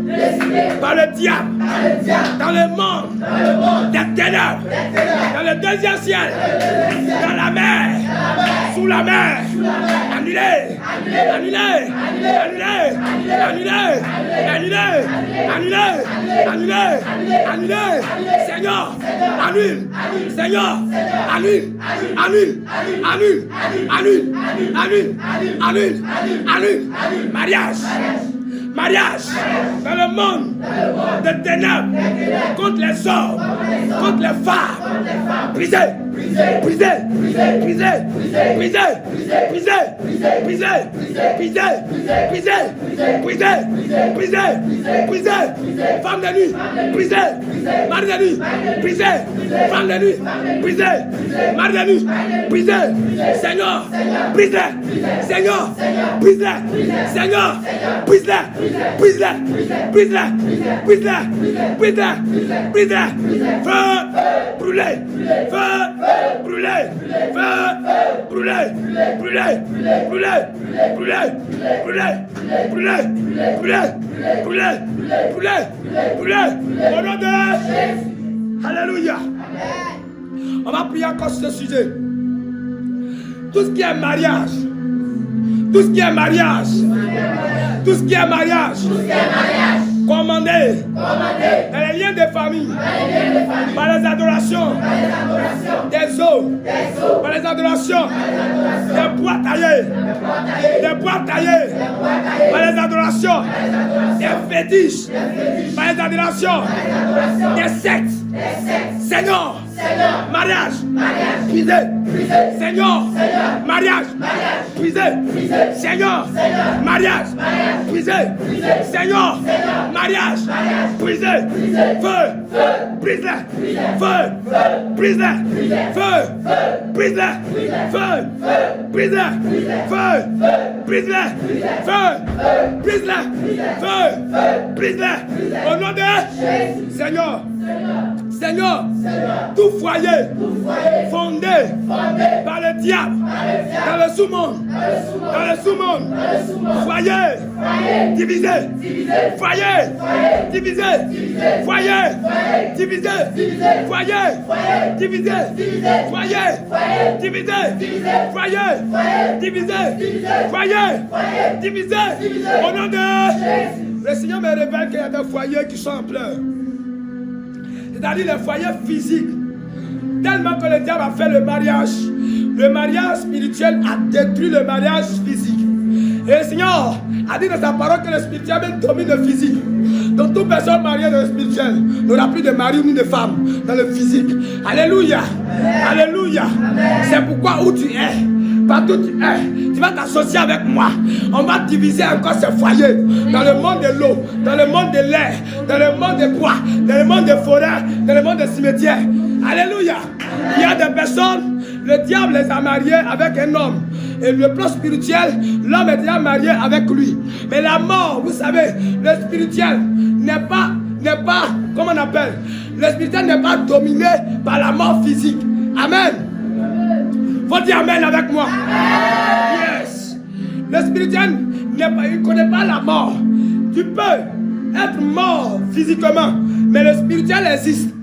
par le diable dans le monde des ténèbres, dans le deuxième ciel, dans la mer, sous la mer, annulé, annulé, annulé, annulé, annulé, annulé, annulé, annulé, Seigneur, annule, Seigneur, annule, annule, annule, annule, annule, annule, annule, mariage, mariage dans le monde des ténèbres contre les hommes, contre les femmes, brisé, brisé, brisé, brisé, brisé, brisé, brisé, brisé, brisé, brisé, brisé, brisé, femme de nuit, brisé, mari de nuit, brisé, femme de nuit, brisé, mari de nuit, brisé, Seigneur, brisé, Seigneur, brisé, Seigneur, brisé, brisé, brisé, brisé, brisé, brisé, feu, brûlé, feu, brûlé, feu, brûlé, brûlé, brûlé, brûlé, brûlé, brûlé, brûlé, brûlé, brûlé, brûlé, au nom de Jésus. Alléluia. On va prier encore sur ce sujet. Tout ce qui est mariage, tout ce qui est mariage, tout ce qui est mariage, commandé dans les liens de famille, par les adorations des eaux, par les adorations des bois taillés, par les adorations des fétiches, par les adorations des sectes. Seigneur, mariage, brisé. Seigneur, mariage, brisé. Seigneur, mariage, brisé. Seigneur, mariage, brisé. Feu, brise-le. Feu, brise-le. Feu, brise-le. Feu, brise-le. Feu, brise-le. Feu, brise-le. Feu, brise-le. Au nom de Jésus. Seigneur, Seigneur, tout foyer fondé par le diable dans le sous-monde, foyer divisé, foyer divisé, foyer divisé, foyer divisé, foyer divisé, foyer divisé, foyer divisé, au nom de Jésus. Le Seigneur me révèle qu'il y a des foyers qui sont en pleurs. C'est-à-dire les foyers physiques. Tellement que le diable a fait le mariage spirituel a détruit le mariage physique. Et le Seigneur a dit dans sa parole que le spirituel domine le physique. Donc toute personne mariée dans le spirituel n'aura plus de mari ni de femme dans le physique. Alléluia. Alléluia. C'est pourquoi où tu es, partout tu es, tu vas t'associer avec moi. On va diviser encore ce foyer dans le monde de l'eau, dans le monde de l'air, dans le monde des bois, dans le monde des forêts, dans le monde des cimetières. Alléluia. Il y a des personnes, le diable les a mariés avec un homme. Et le plan spirituel, l'homme est déjà marié avec lui. Mais la mort, vous savez, le spirituel n'est pas, comment on appelle? Le spirituel n'est pas dominé par la mort physique. Amen. Faut dire amen avec moi. Amen. Yes. Le spirituel il ne connaît pas la mort. Tu peux être mort physiquement, mais le spirituel existe.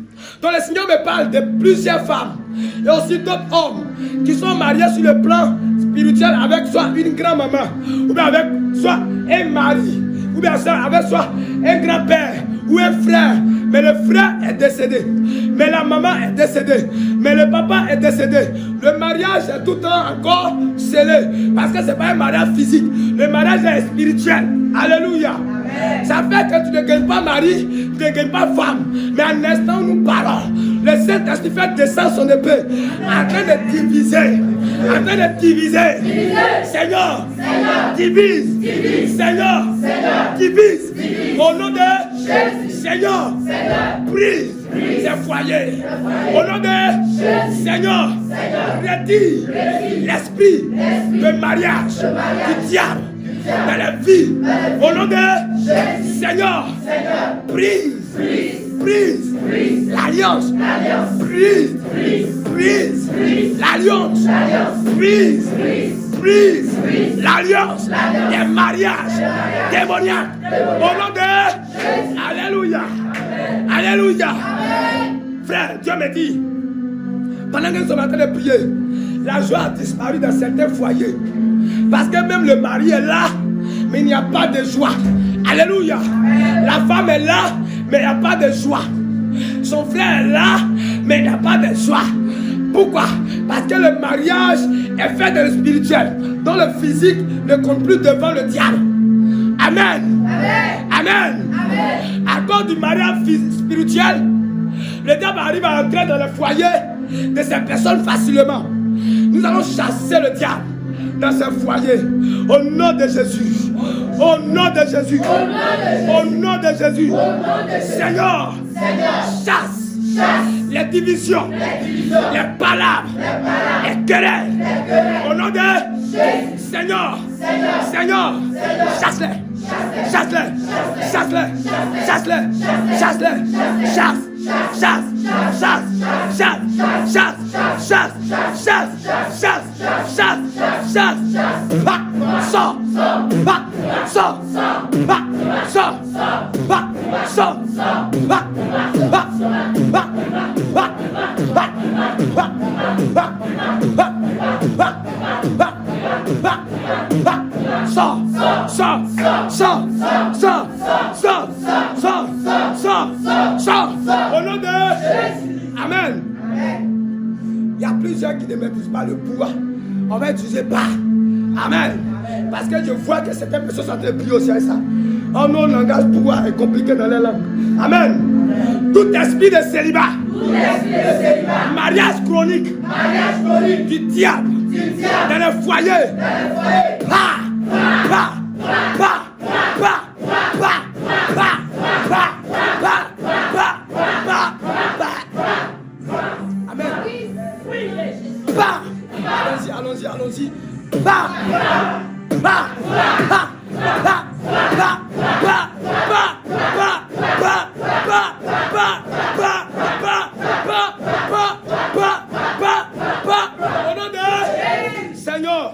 Donc le Seigneur me parle de plusieurs femmes et aussi d'autres hommes qui sont mariés sur le plan spirituel avec soit une grand-maman, ou bien avec soit un mari, ou bien avec soit un grand-père ou un frère. mais le frère est décédé, mais la maman est décédée, mais le papa est décédé. Le mariage est tout le temps encore scellé, parce que ce n'est pas un mariage physique, le mariage est spirituel. Alléluia. Ça fait que tu ne gagnes pas mari, tu ne gagnes pas femme. Mais en instant où nous parlons, le Saint-Esprit fait descendre son épée, en train de diviser, en train de diviser. Seigneur, divise. Seigneur, divise. Au nom de Jésus. Seigneur, brise ces foyers. Au nom de Seigneur, retire l'esprit de mariage du diable dans la vie. Au nom de Seigneur, brise l'alliance, brise l'alliance, brise l'alliance des mariages démoniaques. Au nom de Alléluia. Alléluia. Frère, Dieu me dit, pendant que nous sommes en train de prier, la joie a disparu dans certains foyers. Parce que même le mari est là, mais il n'y a pas de joie. Alléluia. La femme est là, mais il n'y a pas de joie. Son frère est là, mais il n'y a pas de joie. Pourquoi? Parce que le mariage est fait de le spirituel, dont le physique ne compte plus devant le diable. Amen. Amen. À cause du mariage spirituel, le diable arrive à entrer dans le foyer de ces personnes facilement. Nous allons chasser le diable dans ce foyer. Au nom de Jésus. Au nom de Jésus. Au nom de Jésus. Seigneur, chasse les divisions, les palabres, les querelles. Au nom de Seigneur, chasse-les. Chasse-les. Chasse-les. Chasse-les. Chasse-les. Chasse. Sors. Au nom de Amen. Il y a plusieurs qui ne maîtrisent pas le pouvoir. On va utiliser pas. Amen. Parce que je vois que certaines personnes sont en train de prier aussi avec ça. Oh non, le langage pouvoir est compliqué dans les langues. Amen. Tout esprit de célibat, mariage chronique, du diable, dans le foyer, Amen. Allons-y. Au nom de Seigneur,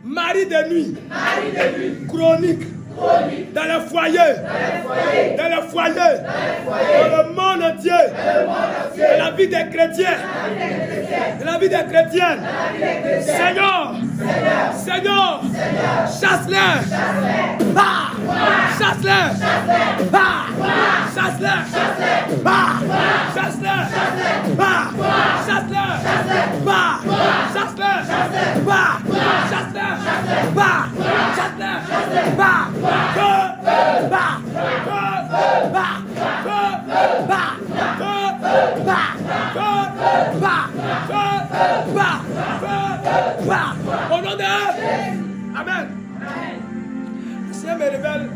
mari de nuit, chronique, dans le foyer, dans le monde entier, dans la vie des chrétiens, Seigneur, chasse-les, au nom de Amen. Le Seigneur me révèle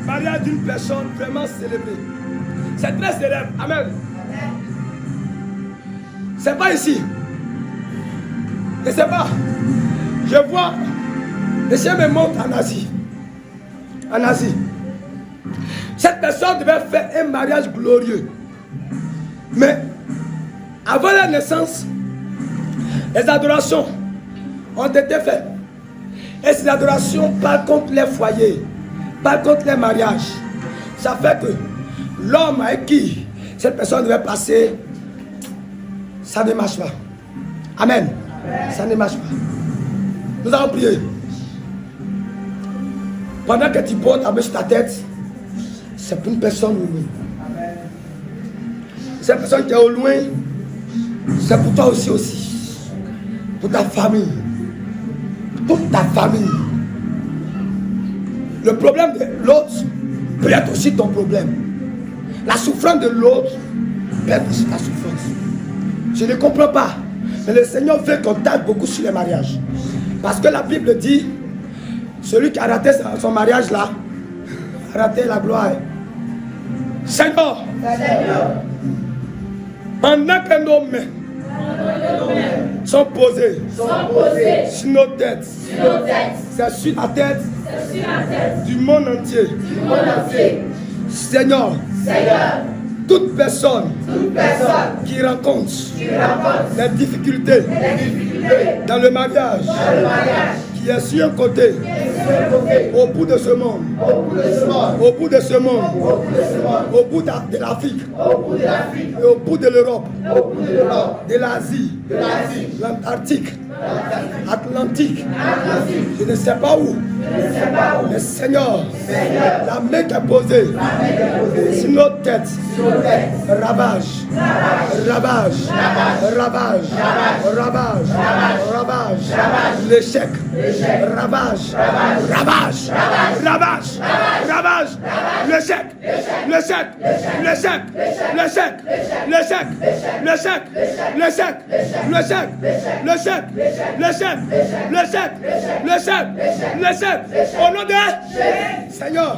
mariage d'une personne vraiment célébrée. C'est très célèbre. Amen. C'est pas ici. Je ne sais pas. Je vois. Le Seigneur me montre en Asie. En Asie. Cette personne devait faire un mariage glorieux. Mais avant la naissance, les adorations ont été faites. Et ces adorations parlent contre les foyers, parlent contre les mariages. Ça fait que l'homme avec qui cette personne devait passer, ça ne marche pas. Amen. Ça ne marche pas. Nous allons prier. Pendant que tu portes ta main sur ta tête, c'est pour une personne ou une. Cette personne qui est au loin, c'est pour toi aussi. Pour ta famille. Toute ta famille. Le problème de l'autre peut être aussi ton problème. La souffrance de l'autre peut être aussi ta souffrance. Je ne comprends pas. Mais le Seigneur veut qu'on tape beaucoup sur les mariages. Parce que la Bible dit, celui qui a raté son mariage là, a raté la gloire. Seigneur, pendant que nos mains sont posées sur nos têtes, c'est sur la tête du monde entier. Seigneur, toute personne qui rencontre les difficultés dans le mariage, qui est sur un côté, au bout de ce monde, au bout de l'Afrique, et au bout de l'Europe, de l'Asie, l'Antarctique, Atlantique, je ne sais pas où, mais Seigneur, la main qui est posée sur nos têtes, ravage, l'échec, ravage, l'échec, au nom de Seigneur,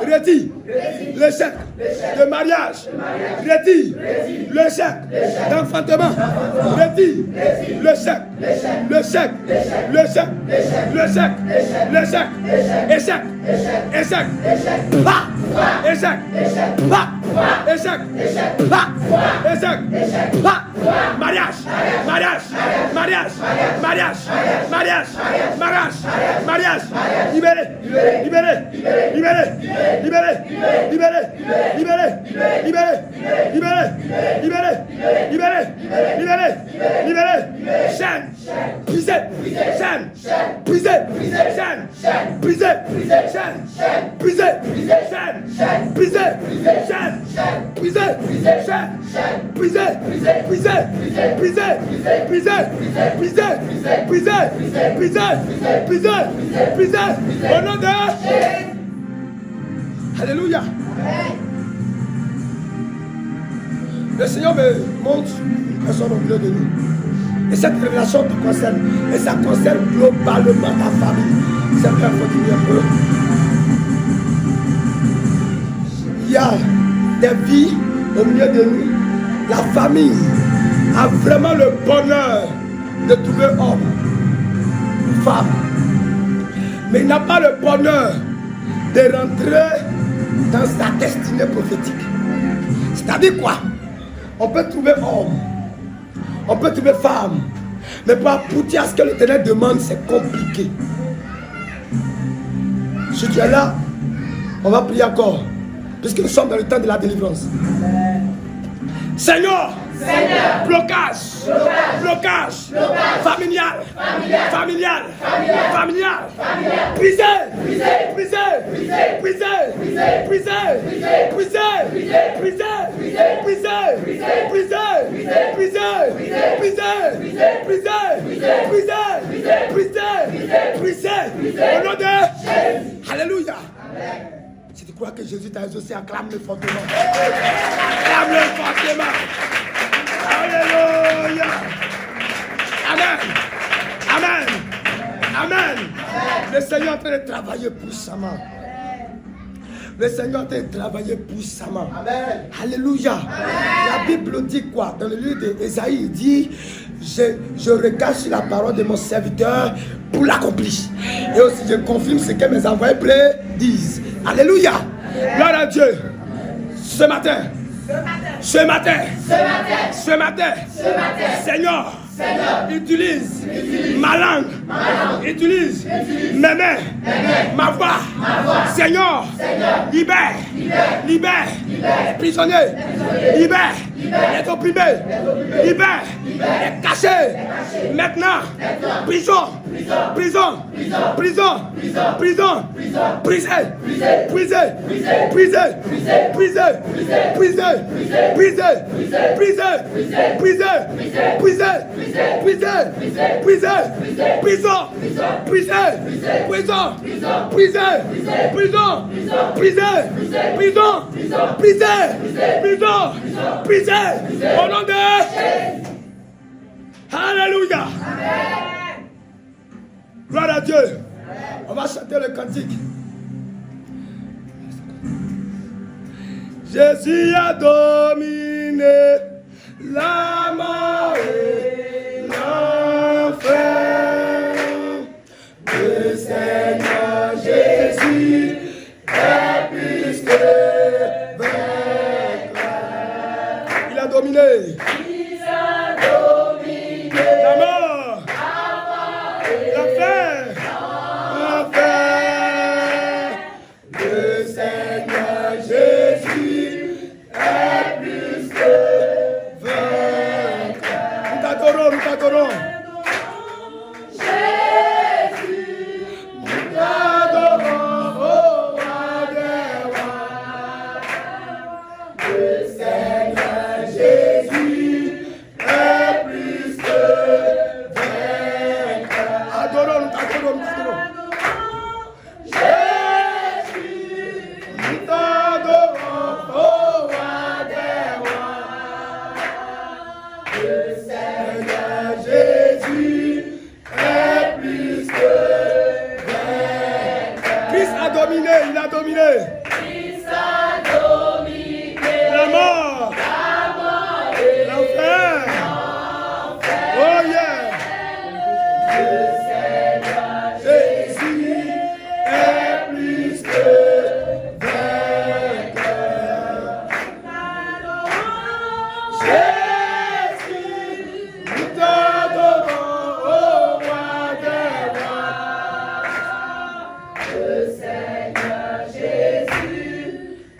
retire l'échec de mariage, retire l'échec d'enfantement, retire l'échec, mariage, libéré, chaîne, brisé, chaîne, brisé, chaîne, brisé, chaîne, brisé, chaîne, brisé, chaîne, brisé, chaîne, brisé, au nom de Alléluia. Le Seigneur me montre une personne au milieu de nous. Et cette révélation te concerne. Et ça concerne globalement ta famille. C'est bien, il faut dire un peu. Il y a des vies au milieu de nous. La famille a vraiment le bonheur de trouver homme ou femme. Mais il n'a pas le bonheur de rentrer dans sa destinée prophétique. C'est-à-dire quoi? On peut trouver homme, on peut trouver femme, mais pour aboutir à ce que l'Éternel demande, c'est compliqué. Si tu es là, on va prier encore, puisque nous sommes dans le temps de la délivrance. Seigneur, blocage, familial, brisé, au nom de Alléluia. Si tu crois que Jésus t'a exaucé, acclame-le fortement. Acclame-le fortement. Alléluia. Amen. Le Seigneur est en train de travailler puissamment. Amen. Alléluia. La Bible dit quoi? Dans le livre d'Ésaïe, il dit je regarde sur la parole de mon serviteur pour l'accomplir. Et aussi je confirme ce que mes envoyés disent. Alléluia. Gloire à Dieu. Ce matin, Seigneur, utilise ma langue Utilise mes mains, ma voix. Seigneur, libère les prisonniers, libère les opprimés, libère les cachés. Maintenant, prison, brisé, au nom de Alléluia. Gloire à Dieu. On va chanter le cantique. Jésus a dominé la mort et l'enfer. Le Seigneur Jésus est plus que vainqueur. Il a dominé. La mort. L'enfer. Le Seigneur Jésus est plus que vainqueur. Nous t'adorons. Jésus, nous t'adorons, oh roi des rois. Le Seigneur Jésus est plus que vainqueur. Adorons, nous t'adorons. Il a dominé. Christ a dominé. La mort. Et l'enfer. Oh yeah. Le Seigneur Jésus est plus que vainqueur. Jésus, nous t'adorons, oh roi des rois. Le Seigneur Jésus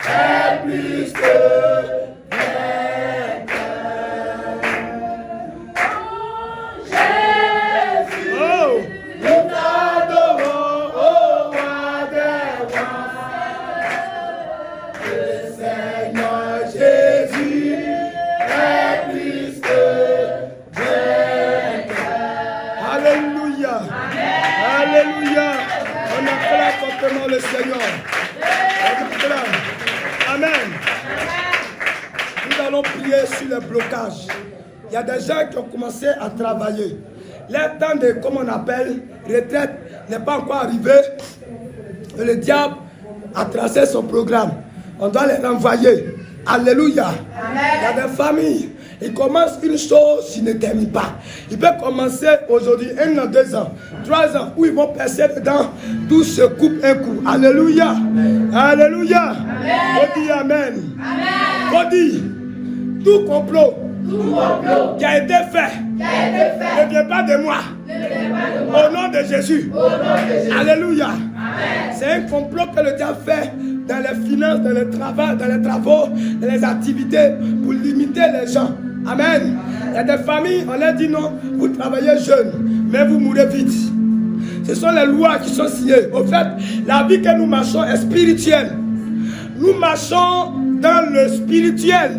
est plus que vainqueur. Jésus, oh, nous t'adorons, oh roi des rois. Le Seigneur Jésus est plus que vainqueur. Alléluia. Alléluia. On acclame fortement le Seigneur. Amen. Nous allons prier sur le blocage. Il y a des gens qui ont commencé à travailler. Leur temps de, comme on appelle, retraite n'est pas encore arrivé. Et le diable a tracé son programme. On doit les renvoyer. Alléluia. Il y a des familles. Il commence une chose, il ne termine pas. Il peut commencer aujourd'hui, 1 an, 2 ans, 3 ans, où ils vont percer dedans, tout se coupe un coup. Alléluia. Alléluia. On dit Amen. On dit, tout complot qui a été fait ne vient pas de moi. Au nom de Jésus. Alléluia. C'est un complot que le diable fait dans les finances, dans les travaux, dans les activités pour limiter les gens. Amen. Il y a des familles, on leur dit non, vous travaillez jeune, mais vous mourrez vite. Ce sont les lois qui sont signées. Au fait, la vie que nous marchons est spirituelle. Nous marchons dans le spirituel.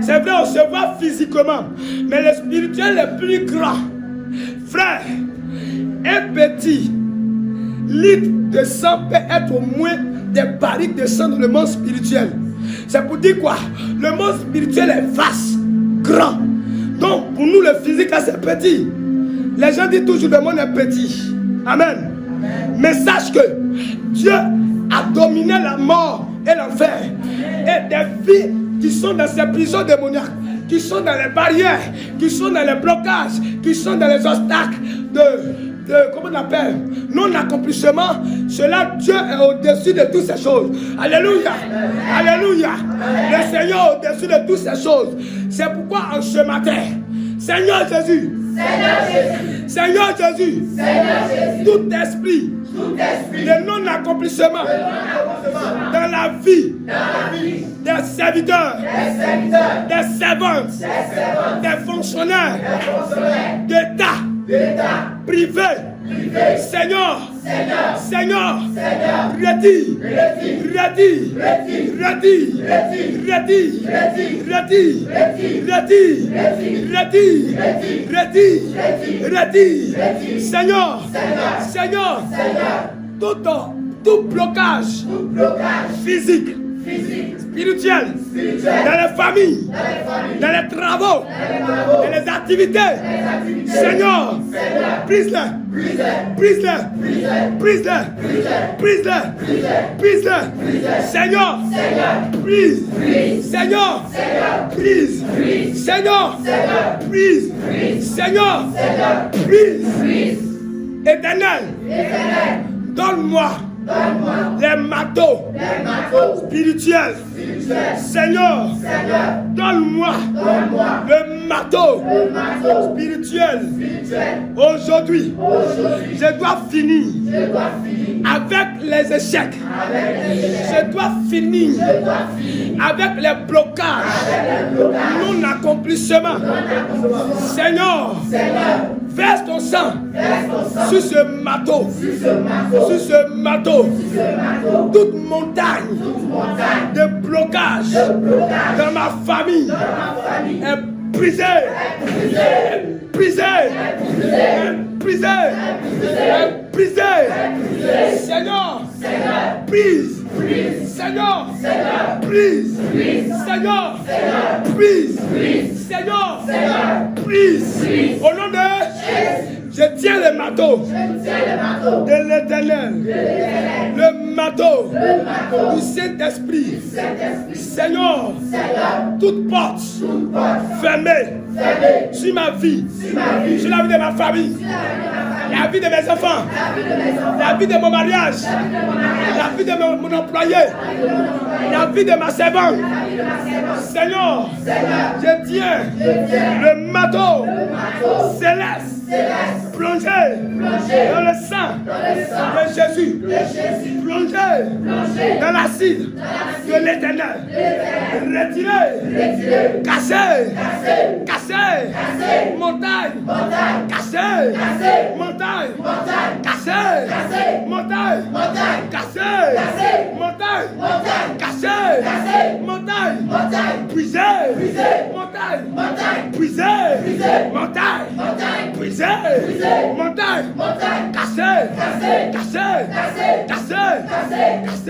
C'est vrai, on se voit physiquement, mais le spirituel est plus grand. Frère, un petit litre de sang peut être au moins des barriques de sang dans le monde spirituel. C'est pour dire quoi? Le monde spirituel est vaste, grand. Donc pour nous le physique c'est petit. Les gens disent toujours le monde est petit. Amen. Mais sache que Dieu a dominé la mort et l'enfer. Et des vies qui sont dans ces prisons démoniaques, qui sont dans les barrières, qui sont dans les blocages, qui sont dans les obstacles comment on appelle, non-accomplissement, cela, Dieu est au-dessus de toutes ces choses. Alléluia. Alléluia. Le Seigneur est au-dessus de toutes ces choses. C'est pourquoi en ce matin, Seigneur Jésus, Seigneur Jésus, tout esprit de non-accomplissement dans la vie des serviteurs, des servantes, des fonctionnaires d'État, privé, Seigneur, redis, Seigneur, tout blocage physique, spirituel, dans les familles, dans les travaux, dans les activités, Seigneur, brise-le, Seigneur, brise, Seigneur, brise, Seigneur, brise, Seigneur, brise, Éternel, donne-moi les marteaux spirituels. Seigneur, donne-moi le marteau spirituel. Aujourd'hui, je dois finir avec les échecs. Je dois finir avec les blocages, non-accomplissement. Seigneur, verse ton sang sur ce marteau, toute montagne de blocage dans ma famille est brisée, Seigneur, brise, Seigneur, brise, Seigneur, brise, Seignor, brise, au nom de Jésus. Je tiens le marteau de l'Éternel, le marteau du Saint-Esprit. Seigneur, toute porte fermée sur ma vie, sur la vie de ma famille, la vie de mes enfants, la vie de mon mariage, la vie de mon employé, la vie de ma servante. Seigneur, je tiens le marteau céleste plongé dans le sang de Jésus, plongé dans l'acide de l'Éternel, retiré, cassé, montagne, cassé, montagne, cassé, montagne, cassé, montagne, cassé, montagne, brisé, montagne, brisé, montagne, brisé, montagne, cassé, cassé, cassé, cassé, cassé, cassé,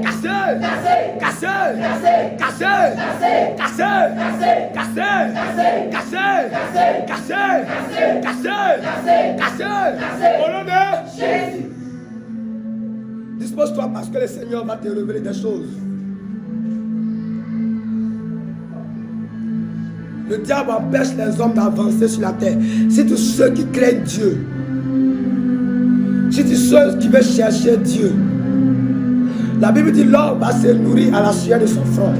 cassé, cassé, cassé, cassé, au nom de Jésus. Dispose-toi parce que le Seigneur va te révéler des choses. Le diable empêche les hommes d'avancer sur la terre. C'est tous ceux qui craignent Dieu. C'est tous ceux qui veulent chercher Dieu. La Bible dit l'homme va se nourrir à la sueur de son front.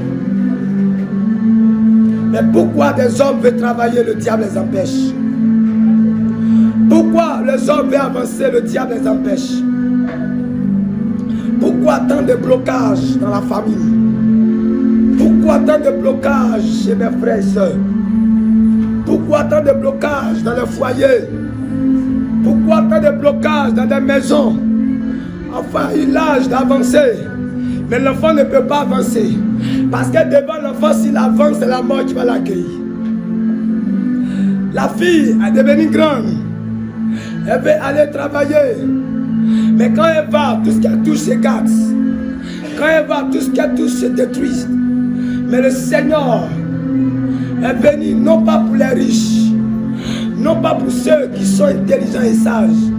Mais pourquoi des hommes veulent travailler, le diable les empêche? Pourquoi les hommes veulent avancer, le diable les empêche? Pourquoi tant de blocages dans la famille? Pourquoi tant de blocages chez mes frères et sœurs? Pourquoi tant de blocages dans le foyer? Pourquoi tant de blocages dans des maisons? Enfin, il a l'âge d'avancer, mais l'enfant ne peut pas avancer. Parce que devant l'enfant, s'il avance, c'est la mort qui va l'accueillir. La fille est devenue grande. Elle veut aller travailler. Mais quand elle va, tout ce qu'elle touche se casse. Quand elle va, tout ce qu'elle touche se détruit. Mais le Seigneur est venu non pas pour les riches, non pas pour ceux qui sont intelligents et sages,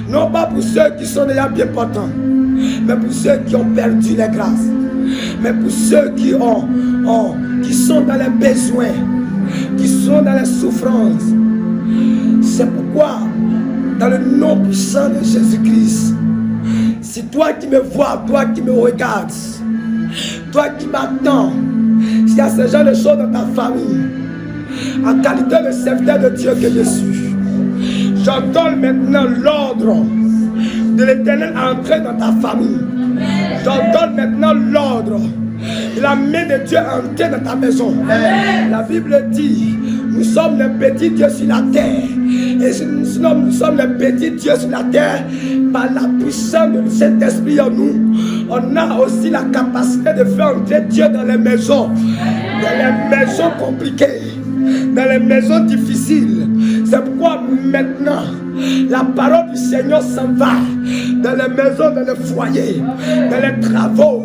non pas pour ceux qui sont déjà bien portants, mais pour ceux qui ont perdu les grâces, mais pour ceux qui sont dans les besoins, qui sont dans les souffrances. C'est pourquoi, dans le nom puissant de Jésus-Christ, c'est toi qui me vois, toi qui me regardes, toi qui m'attends, s'il y a ce genre de choses dans ta famille, en qualité de serviteur de Dieu que je suis, J'ordonne maintenant l'ordre de l'Éternel entrer dans ta famille. J'ordonne maintenant l'ordre de la main de Dieu entrer dans ta maison. La Bible dit, nous sommes les petits dieux sur la terre. Et sinon, nous sommes les petits dieux sur la terre. Par la puissance du Saint-Esprit en nous, on a aussi la capacité de faire entrer Dieu dans les maisons. Dans les maisons compliquées, dans les maisons difficiles. C'est pourquoi maintenant, la parole du Seigneur s'en va dans les maisons, dans les foyers, dans les travaux,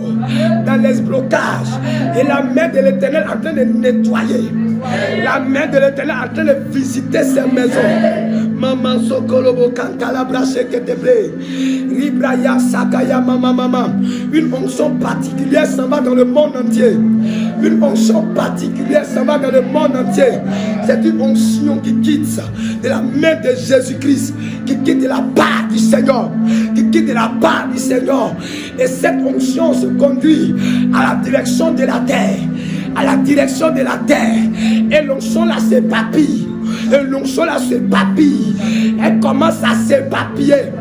dans les blocages. Et la main de l'Éternel est en train de nettoyer. La main de l'Éternel est en train de visiter ces maisons. Maman Sokolobo Kankala Brache Keteble Ribraya Sakaya Mama. Une onction particulière s'en va dans le monde entier. Une onction particulière s'en va dans le monde entier. C'est une onction qui quitte de la main de Jésus-Christ, qui quitte de la part du Seigneur, qui quitte de la part du Seigneur. Et cette onction se conduit à la direction de la terre. À la direction de la terre. Et l'onction là s'épapille. Et l'onction là s'épapille. Elle commence à s'épapiller.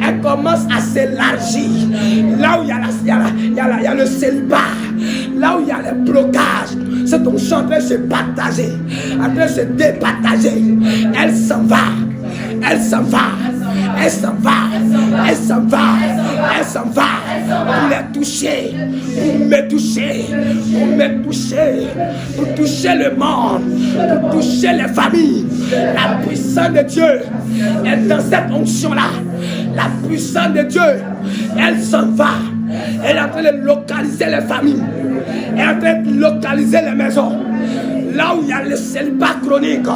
Elle commence à s'élargir. Là où il y a le célibat, là où il y a les blocages, cette onction est en train de se partager, en train de se départager. Elle s'en va. Elle s'en va. Elle s'en va. Elle s'en va. Elle s'en va. Pour les toucher. Pour me toucher. Pour me toucher. Pour toucher le monde. Pour toucher les familles. La puissance de Dieu est dans cette onction-là. La puissance de Dieu, elle s'en va. Elle est en train de localiser les familles. Elle est en train de localiser les maisons. Là où il y a le célibat chronique,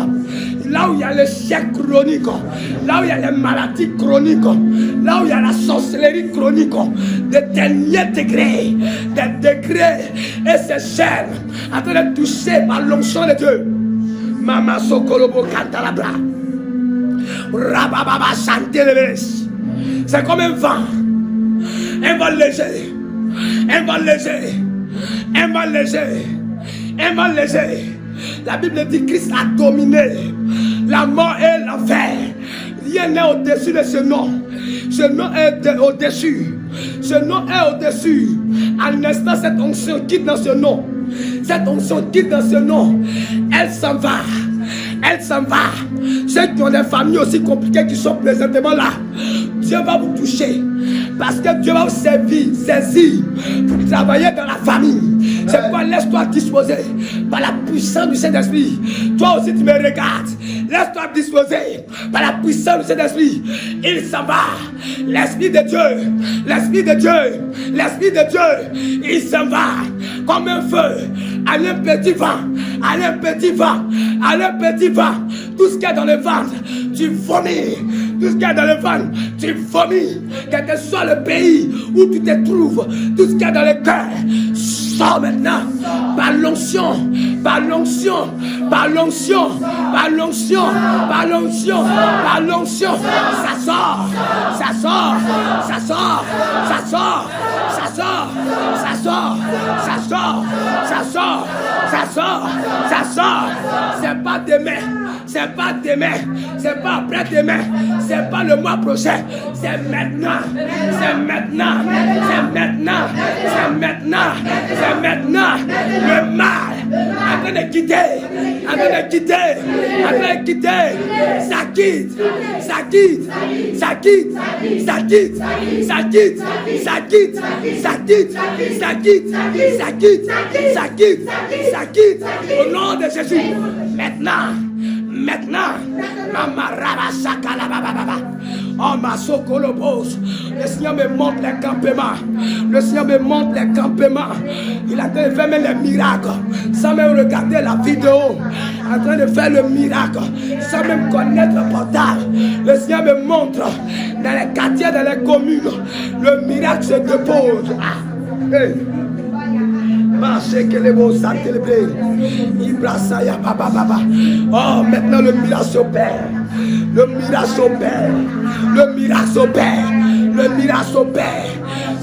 là où il y a l'échec chronique, là où il y a les maladies chroniques, là où il y a la sorcellerie chronique, des derniers degrés, des degrés, et ces chaînes en train de toucher par l'onction de Dieu. Mama Sokolobo Kantalabra, Rabababa Chantelebes. C'est comme un vent léger, un vent léger, un vent léger, un vent léger. La Bible dit que Christ a dominé la mort et l'enfer. Rien n'est au-dessus de ce nom. Ce nom est au-dessus. Ce nom est au-dessus. En instant, cette onction quitte dans ce nom. Cette onction quitte dans ce nom. Elle s'en va. Elle s'en va. Ceux qui ont des familles aussi compliquées qui sont présentement là, Dieu va vous toucher. Parce que Dieu va vous saisir pour travailler dans la famille. C'est pourquoi laisse-toi disposer par la puissance du Saint-Esprit. Toi aussi tu me regardes. Laisse-toi disposer par la puissance du Saint-Esprit. Il s'en va. L'Esprit de Dieu. L'Esprit de Dieu. L'Esprit de Dieu. Il s'en va. Comme un feu. Allez un petit vent. Allez un petit vent. Allez un petit vent. Tout ce qu'il y a dans le ventre, tu vomis. Tout ce qu'il y a dans le ventre, tu vomis. Quel que soit le pays où tu te trouves, tout ce qu'il y a dans le cœur, sors maintenant. Par l'onction, par l'onction, par l'onction, par l'onction, par l'onction, par l'onction. Ça sort, ça sort, ça sort, ça sort, ça sort, ça sort, ça sort, ça sort, ça sort, ça sort. C'est pas demain, c'est pas demain, c'est pas après-demain, c'est pas le mois prochain, c'est maintenant, c'est maintenant, c'est maintenant, c'est maintenant, c'est maintenant. Le mal en train de quitter, en train de quitter, en train de quitter. Ça quitte, ça quitte, ça quitte, ça quitte, ça quitte, ça quitte, ça quitte, ça quitte, ça quitte, ça quitte, ça quitte. Au nom de Jésus, maintenant. Maintenant, oh ma sokolobos, le Seigneur me montre les campements. Le Seigneur me montre les campements. Il est en train de faire même les miracles sans même regarder la vidéo. En train de faire le miracle sans même connaître le portail. Le Seigneur me montre dans les quartiers, dans les communes, le miracle se dépose. Ah. Hey. Oh, maintenant le miracle s'opère. Le miracle s'opère. Le miracle s'opère. Le miracle s'opère.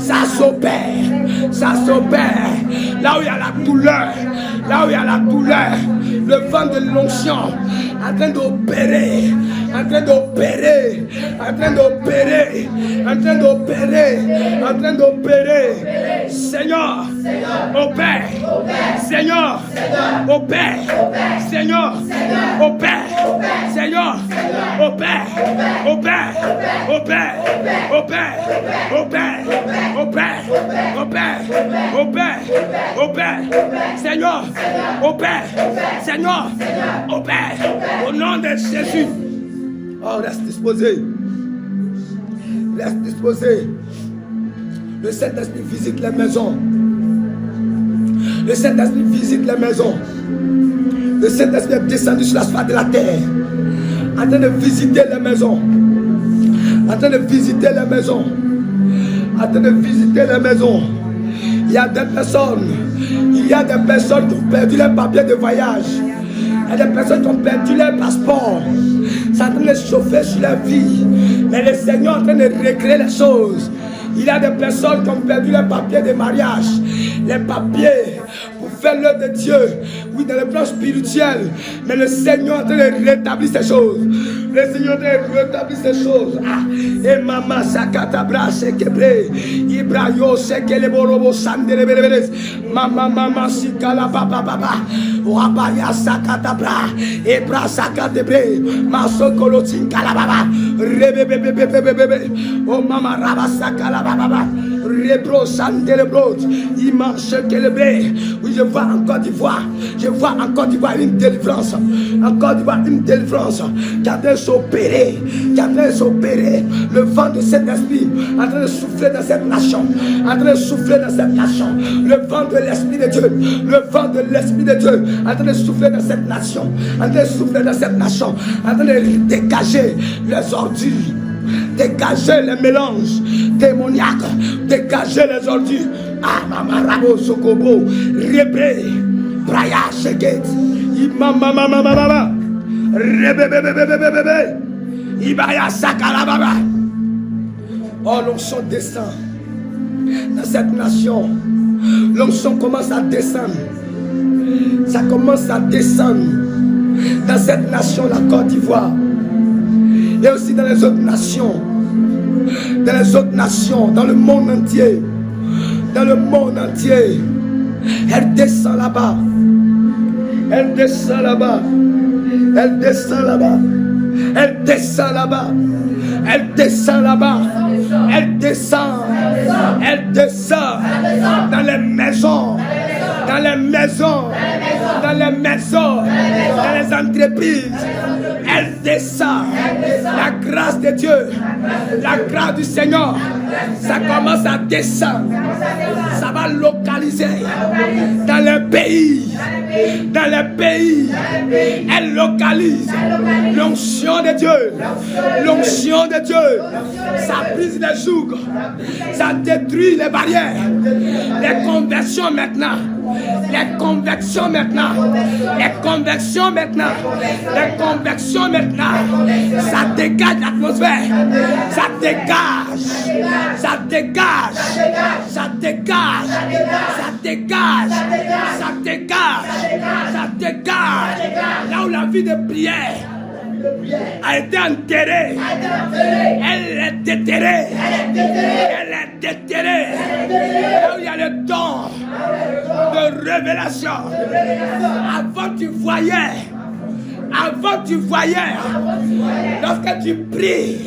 Ça s'opère. Ça s'opère. Là où il y a la douleur. Là où il y a la douleur. Le vent de l'onction en train d'opérer. En train d'opérer. En train d'opérer. En train d'opérer. En train d'opérer. Seigneur, opère. Seigneur, opère. Seigneur, opère. Seigneur, opère. Opère. Opère. Opère. Opère. Opère. Opère. Opère. Opère. Seigneur, opère. Seigneur, opère. Au nom de Jésus. Oh, reste disposé. Reste disposé. Le Saint-Esprit visite les maisons. Le Saint-Esprit visite les maisons. Le Saint-Esprit est descendu sur la surface de la terre. En train de visiter les maisons. En train de visiter les maisons. En train de visiter les maisons. Il y a des personnes. Il y a des personnes qui ont perdu leurs papiers de voyage. Il y a des personnes qui ont perdu leur passeport. C'est en train de chauffer sur leur vie. Mais le Seigneur est en train de recréer les choses. Il y a des personnes qui ont perdu les papiers de mariage. Les papiers pour faire l'œuvre de Dieu. Oui, dans le plan spirituel. Mais le Seigneur est en train de rétablir ces choses. Le Seigneur est en train de rétablir ces choses. Et maman, sakatabra, sekebre. Ibrayo, sekeleborobo, sandelebelebeles. Mama, sikala, baba. Wabaya, sakatabra. Ebra, sakatebre. Masokolo, tinkala, baba. Rebebebebebebebe. Oh, mama, raba, sakala, baba. Rebro, sandelebro. Immense célébré. Oui, je vois en Côte d'Ivoire. Je vois en Côte d'Ivoire une délivrance. En Côte d'Ivoire une délivrance. Qui est en train de s'opérer. Qui est en train de s'opérer. Le vent de cet esprit en train de souffler dans cette nation. En train de souffler dans cette nation. Le vent de l'esprit de Dieu. Le vent de l'esprit de Dieu. En train de souffler dans cette nation. En train de souffler dans cette nation. En train de dégager les ordures. Dégager les mélanges démoniaques. Dégager les ordures. Ah, Mama Rabo Sokobo. Rebré. Braya Sheket. Mama. Rebebebebebebebe. Ibaya Sakala Baba. Oh, l'onction descend dans cette nation. L'onction commence à descendre. Ça commence à descendre dans cette nation, la Côte d'Ivoire. Et aussi dans les autres nations. Dans les autres nations, dans le monde entier. Dans le monde entier. Elle descend là-bas. Elle descend là-bas. Elle descend là-bas. Elle descend là-bas. Elle descend là-bas. Elle descend. Elle descend dans les maisons. Dans les maisons. Dans les maisons. Dans les entreprises. Elle descend. La grâce de Dieu. La grâce du Seigneur. Ça commence à descendre. Ça va localiser dans le pays. Dans le pays. Elle localise l'onction de Dieu. L'onction de Dieu. Ça brise les jougs. Ça détruit les barrières. Les conversions maintenant. Les conversions maintenant. Les conversions maintenant. Les conversions maintenant. Ça dégage l'atmosphère. Ça dégage. Ça dégage. Ça dégage. Ça dégage. Ça dégage. Ça dégage. Là où la vie de prière a été enterrée. Elle est déterrée. Elle est déterrée. Là où il y a le don de révélation. Avant tu voyais. Avant tu voyais. Lorsque tu pries.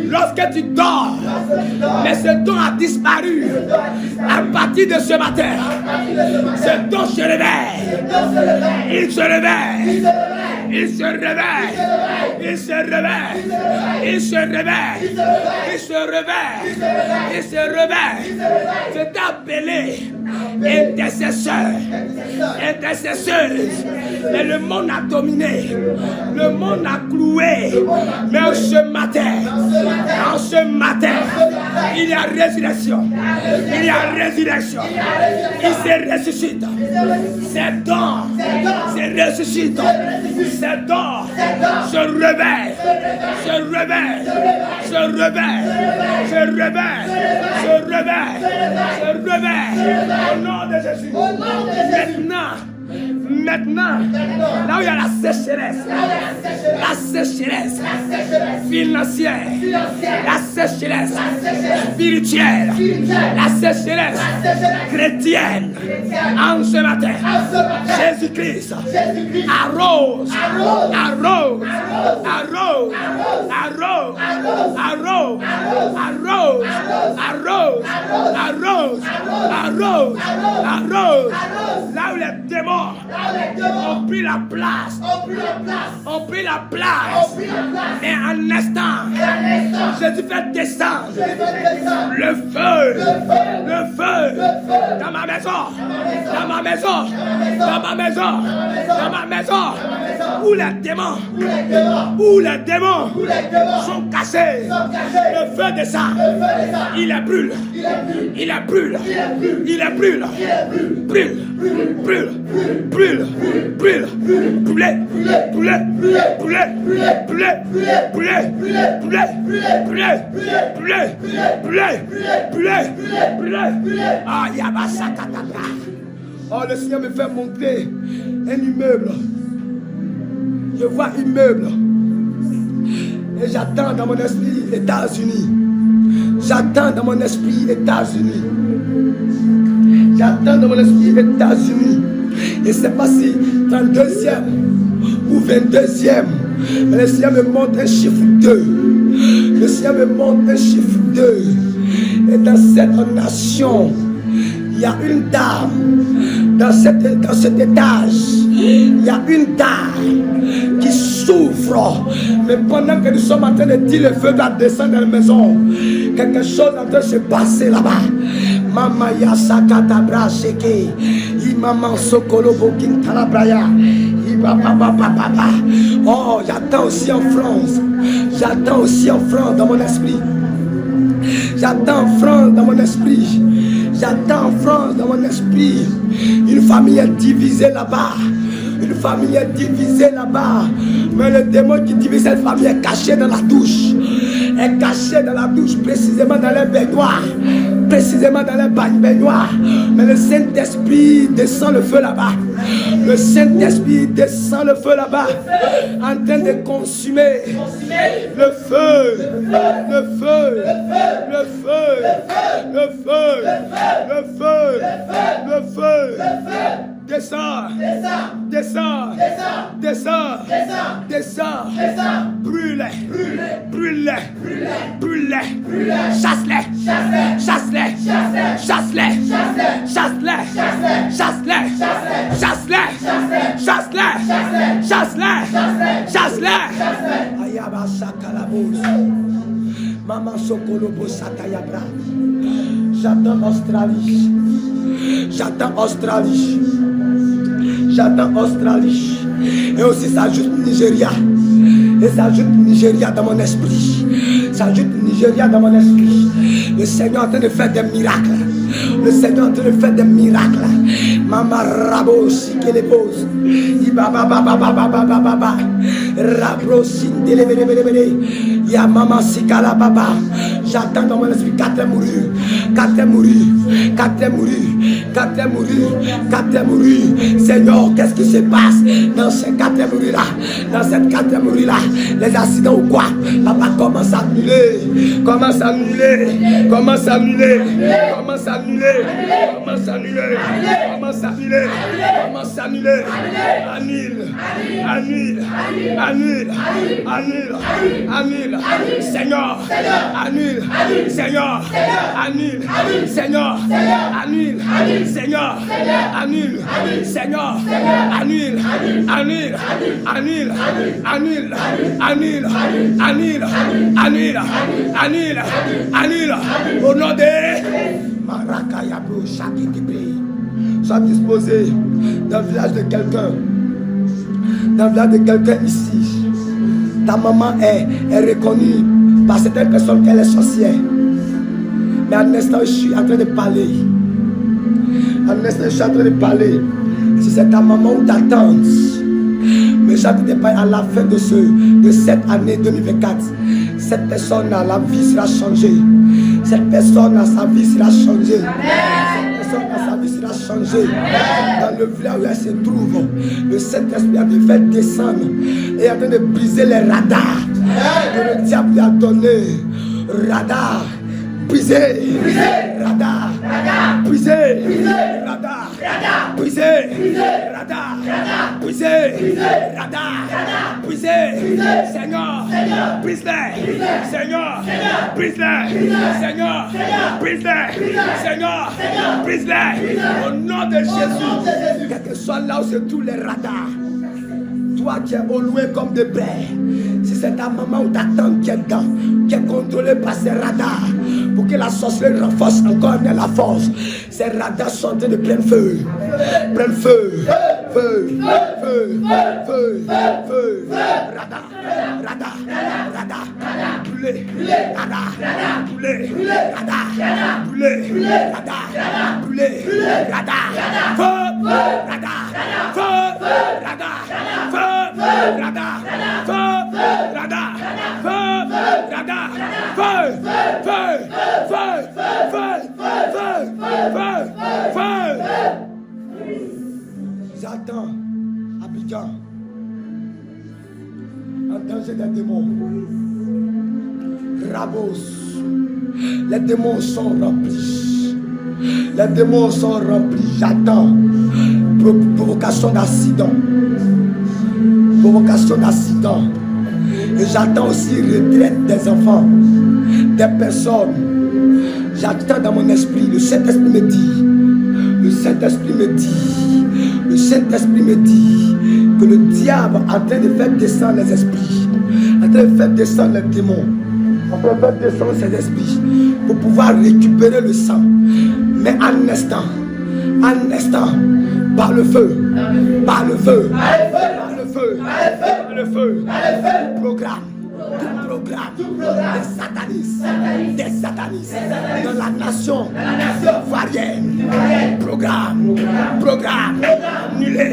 Lorsque tu dors. Mais ce don a disparu. À partir de ce matin. Ce don se réveille. Il se réveille. Il se réveille. Il se réveille. Il se réveille. Il se réveille. Il se réveille. C'est appelé intercesseur. Intercesseuse. Mais le monde a dominé. Le monde a cloué. Mais en ce matin, il y a résurrection. Il y a résurrection. Il se ressuscite. Ces dons se ressuscite. Ces dents se réveillent. Se réveillent. Se réveillent. Se réveillent. Se réveillent. Se réveillent. Au nom de Jésus. Maintenant, là où il y a la sécheresse financière, la sécheresse spirituelle, la sécheresse chrétienne, en ce matin, Jésus-Christ arrose, arrose, arrose, arrose, arrose, arrose, arrose, arrose, arrose, arrose, là où les démons ont pris la place, et en instant, Jésus fait descendre le feu, dans ma maison, où les démons sont cachés, le feu descend, il les brûle, Oh, le Seigneur me fait monter un immeuble. Je vois immeuble. Et j'attends dans mon esprit États-Unis. J'attends dans mon esprit États-Unis. Et c'est pas si 32e ou 22e. Mais le Seigneur me montre un chiffre 2. Et dans cette nation, il y a une dame. Dans cet étage, il y a une dame qui souffre. Mais pendant que nous sommes en train de dire le feu va descendre dans la maison, quelque chose est en train de se passer là-bas. Mama Yasakata Brasheke, Imama Sokolo Bokin Talabraya, Ibaba. Oh, j'attends aussi en France dans mon esprit. J'attends en France dans mon esprit. Une famille est divisée là-bas. Mais le démon qui divise cette famille est caché dans la douche. Précisément dans les baignoires. Mais le Saint-Esprit descend le feu là-bas. En train de consumer le feu. Descends. Brûle. Chasse-les. Maman Sokolobo Satayabra. J'attends Australie. Et aussi s'ajoute Nigeria. Dans mon esprit. Le Seigneur est en train de faire des miracles. Maman Rabo Sikelebos. Ibaba. Rabro Sindelebele. Ya Maman Sikala Baba. J'attends dans mon esprit 4 mourus. Seigneur, qu'est-ce qui se passe dans ces 4 mourus-là? Dans cette 4 mourus-là, les accidents ou quoi? Papa commence à annuler. Seigneur, annule. Au nom de Marakayabro Shakitibré. Sois disposé dans le village de quelqu'un ici. Ta maman est reconnue par certaines personnes qu'elle est sorcière. Mais à l'instant où je suis en train de parler, si c'est ta maman ou ta tante, mais j'habite pas à la fin de cette année 2024. Cette personne-là, la vie sera changée. Cette personne-là, sa vie sera changée. Cette personne-là, sa vie sera changée. Dans le village où elle se trouve, le Saint-Esprit a fait descendre et est en train de briser les radars que le diable lui a donné. Radar. Brisé, radar, brisé, radar, brisé, radar, brisé, radar, brisé, Seigneur, brise-les, Seigneur, brise-les, Seigneur, brise-les, Seigneur, brise-les, au nom de Jésus, quel que soit là où se trouvent les radars. Toi qui es au loin comme des baies, si c'est ta maman ou ta tante qui est dedans, qui est contrôlée par ces radars, pour que la sorcellerie renforce encore la force, ces radars sont en train de prendre feu. Prendre feu. Feu. Feu. Feu. Feu. Radar. Radar. Radar. Brûlé. Radar. Brûlé. Radar. Brûlé. Radar. Brûlé. Radar. Feu. Radar. Feu. Radar. Feu. Radar. Feu. Radar. Feu. Radar. Feu. Feu. Feu. Feu. Feu. Feu. J'attends Abidjan en danger des démons. Rabos. Les démons sont remplis. Les démons sont remplis. J'attends provocation d'accident. Provocation d'accident. Et j'attends aussi retraite des enfants, des personnes. J'attends dans mon esprit. Le Saint-Esprit me dit. Le Saint-Esprit me dit. Le Saint-Esprit me dit que le diable est en train de faire descendre les esprits, en train de faire descendre les démons, en train de faire descendre ces esprits pour pouvoir récupérer le sang. Mais en instant, par le feu, par le feu, par le feu, par le feu, tout programme des satanistes dans la nation ivoirienne, programme, annulé,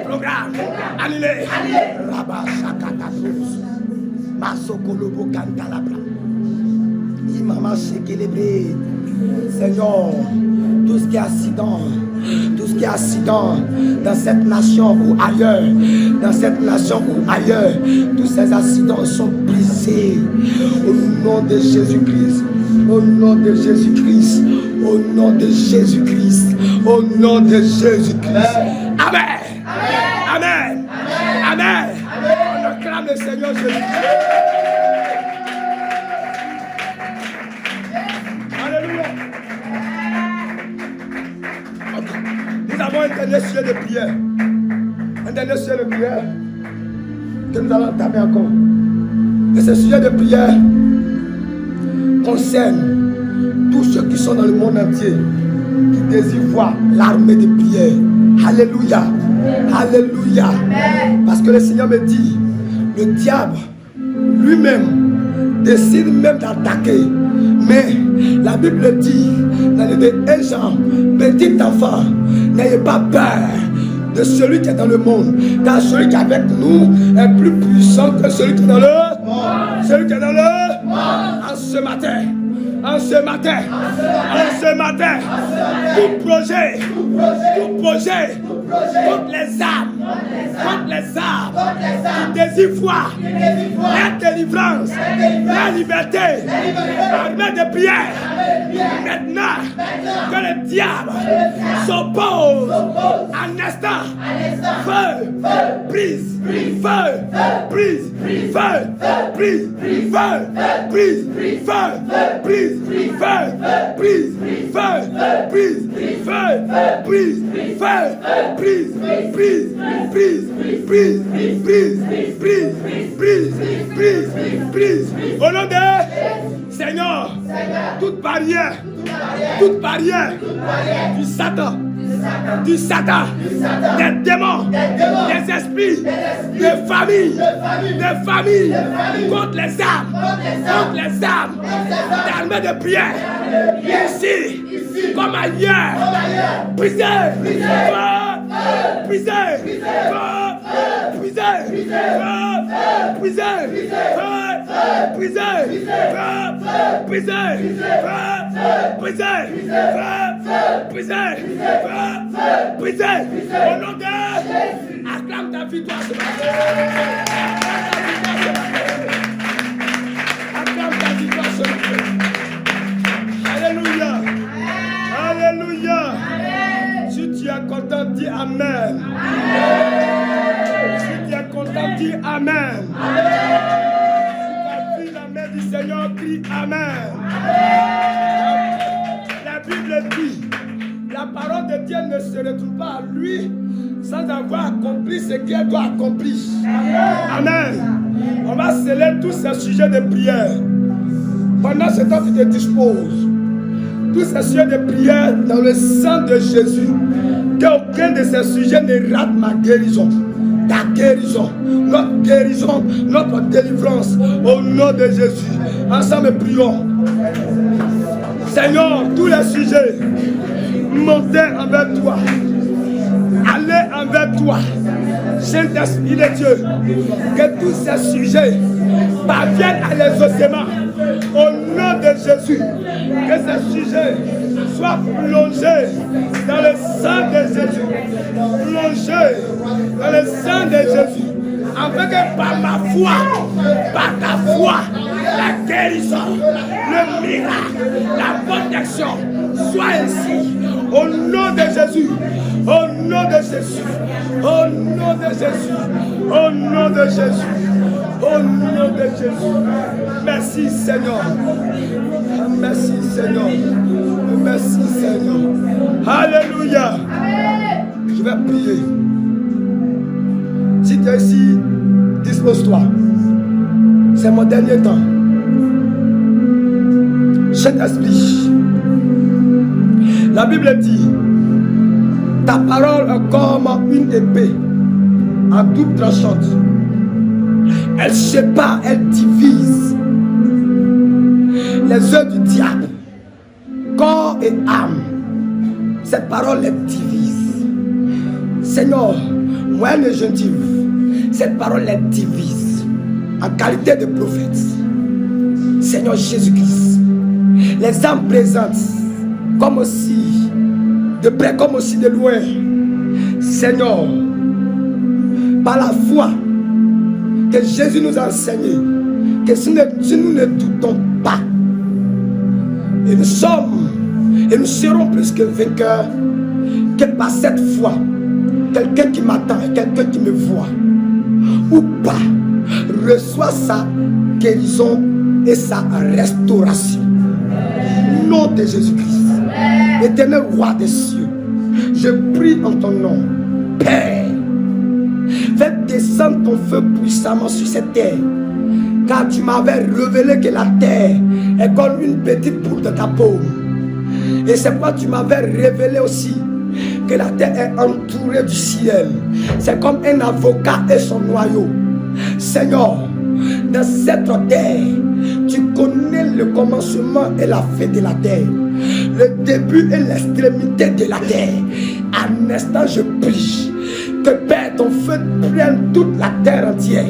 programme, annulé, Rabat Shakatatos. Masokolobo Kantalabra. Imama Shekelebre. Seigneur, tout ce qui est accident dans cette nation ou ailleurs, tous ces accidents sont brisés au nom de Jésus-Christ, au nom de Jésus-Christ, au nom de Jésus-Christ, au nom de Jésus-Christ. Amen. Amen. Amen. On acclame le Seigneur Jésus-Christ. Alléluia. Okay. Nous avons un dernier sujet de prière. Un dernier sujet de prière que nous allons entamer encore. Et ce sujet de prière concerne tous ceux qui sont dans le monde entier, qui désirent voir l'armée de prière. Alléluia. Alléluia. Parce que le Seigneur me dit, le diable lui-même décide même d'attaquer. Mais la Bible dit dans le 1 Jean, petit enfant, n'ayez pas peur de celui qui est dans le monde, car celui qui est avec nous est plus puissant que celui qui est dans le monde. Celui qui est dans le monde. En ce matin, tout projet, toutes les âmes qui désirent voir la délivrance, la liberté, l'armée de prière. Maintenant que le diable s'oppose en instant, feu, brise, au nom de Seigneur, toute barrière du Satan du Satan, des démons, des esprits, des familles, contre les âmes, d'armées de prière, ici, comme ailleurs, brisez, au nom de acclame ta victoire ce matin. Acclame ta victoire ce matin. Alléluia. Alléluia. Si tu es content, dis Amen. Si tu es content, dis Amen. Si tu as vu la main du Seigneur, crie Amen. La Bible dit, la parole de Dieu ne se retrouve pas à lui sans avoir accompli ce qu'elle doit accomplir. Amen. On va sceller tous ces sujets de prière. Pendant ce temps, tu te disposes. Tous ces sujets de prière dans le sang de Jésus. Qu'aucun de ces sujets ne rate ma guérison. Ta guérison, notre guérison, notre délivrance. Au nom de Jésus. Ensemble, prions. Seigneur, tous les sujets, montez envers toi. Allez envers toi. Saint-Esprit de Dieu, que tous ces sujets parviennent à l'exaucement. Au nom de Jésus, que ces sujets soient plongés dans le sang de Jésus. Plongés dans le sang de Jésus. Afin que par ma foi, par ta foi, la guérison, le miracle, la protection soit ainsi. Au nom de Jésus. Au nom de Jésus. Au nom de Jésus. Au nom de Jésus. Au nom de Jésus. Merci Seigneur. Merci Seigneur. Merci Seigneur. Alléluia. Je vais prier. Si tu es ici, dispose-toi. C'est mon dernier temps. Saint-Esprit, la Bible dit, ta parole est comme une épée à double tranchante. Elle sépare, elle divise les œuvres du diable, corps et âme. Cette parole les divise. Seigneur, moi le gentil, cette parole les divise en qualité de prophète. Seigneur Jésus-Christ, les âmes présentes, comme aussi de près, comme aussi de loin. Seigneur, par la foi que Jésus nous a enseigné, que si nous ne doutons pas, et nous sommes, et nous serons plus que vainqueurs, que par cette foi, quelqu'un qui m'attend, quelqu'un qui me voit, ou pas, reçoit sa guérison et sa restauration. Au nom de Jésus-Christ, éternel roi des cieux, je prie en ton nom, Père, fais descendre ton feu puissamment sur cette terre, car tu m'avais révélé que la terre est comme une petite boule de ta paume. Et c'est pourquoi tu m'avais révélé aussi que la terre est entourée du ciel. C'est comme un avocat et son noyau. Seigneur, dans cette terre, tu connais le commencement et la fin de la terre, le début et l'extrémité de la terre. En instant, je prie que Père, ton feu prenne toute la terre entière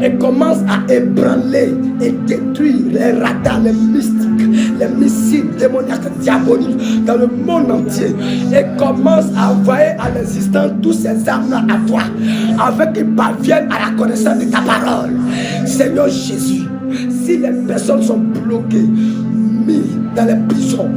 et commence à ébranler et détruire les radars, les mystiques, les missiles démoniaques, diaboliques dans le monde entier, et commence à envoyer à l'existence tous ces armes-là à toi, afin qu'ils parviennent à la connaissance de ta parole. Seigneur Jésus, si les personnes sont bloquées, mises dans les prisons,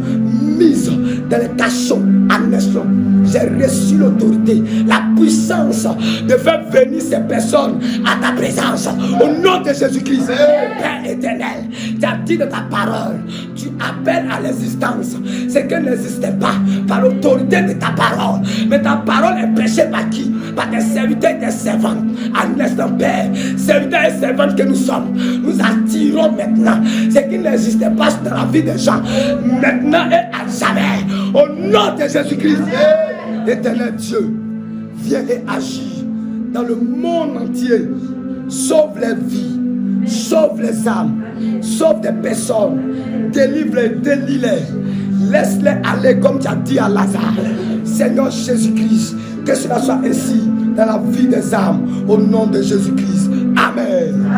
mises dans les cachots, en instant, j'ai reçu l'autorité, la puissance de faire venir ces personnes à ta présence. Au nom de Jésus-Christ, Père éternel, tu as dit de ta parole, tu appelles à l'existence ce qui n'existait pas par l'autorité de ta parole. Mais ta parole est prêchée par qui? Par des serviteurs et des servantes. En instant, Père, serviteurs et servantes que nous sommes, nous attirons maintenant ce qui n'existait pas dans la vie des gens, maintenant et à jamais. Au nom de Jésus-Christ, L'éternel Dieu, viens et agis dans le monde entier. Sauve les vies, sauve les âmes, sauve des personnes, délivre-les, délie-les. Laisse-les aller comme tu as dit à Lazare. Seigneur Jésus-Christ, que cela soit ainsi dans la vie des âmes, au nom de Jésus-Christ. Amen.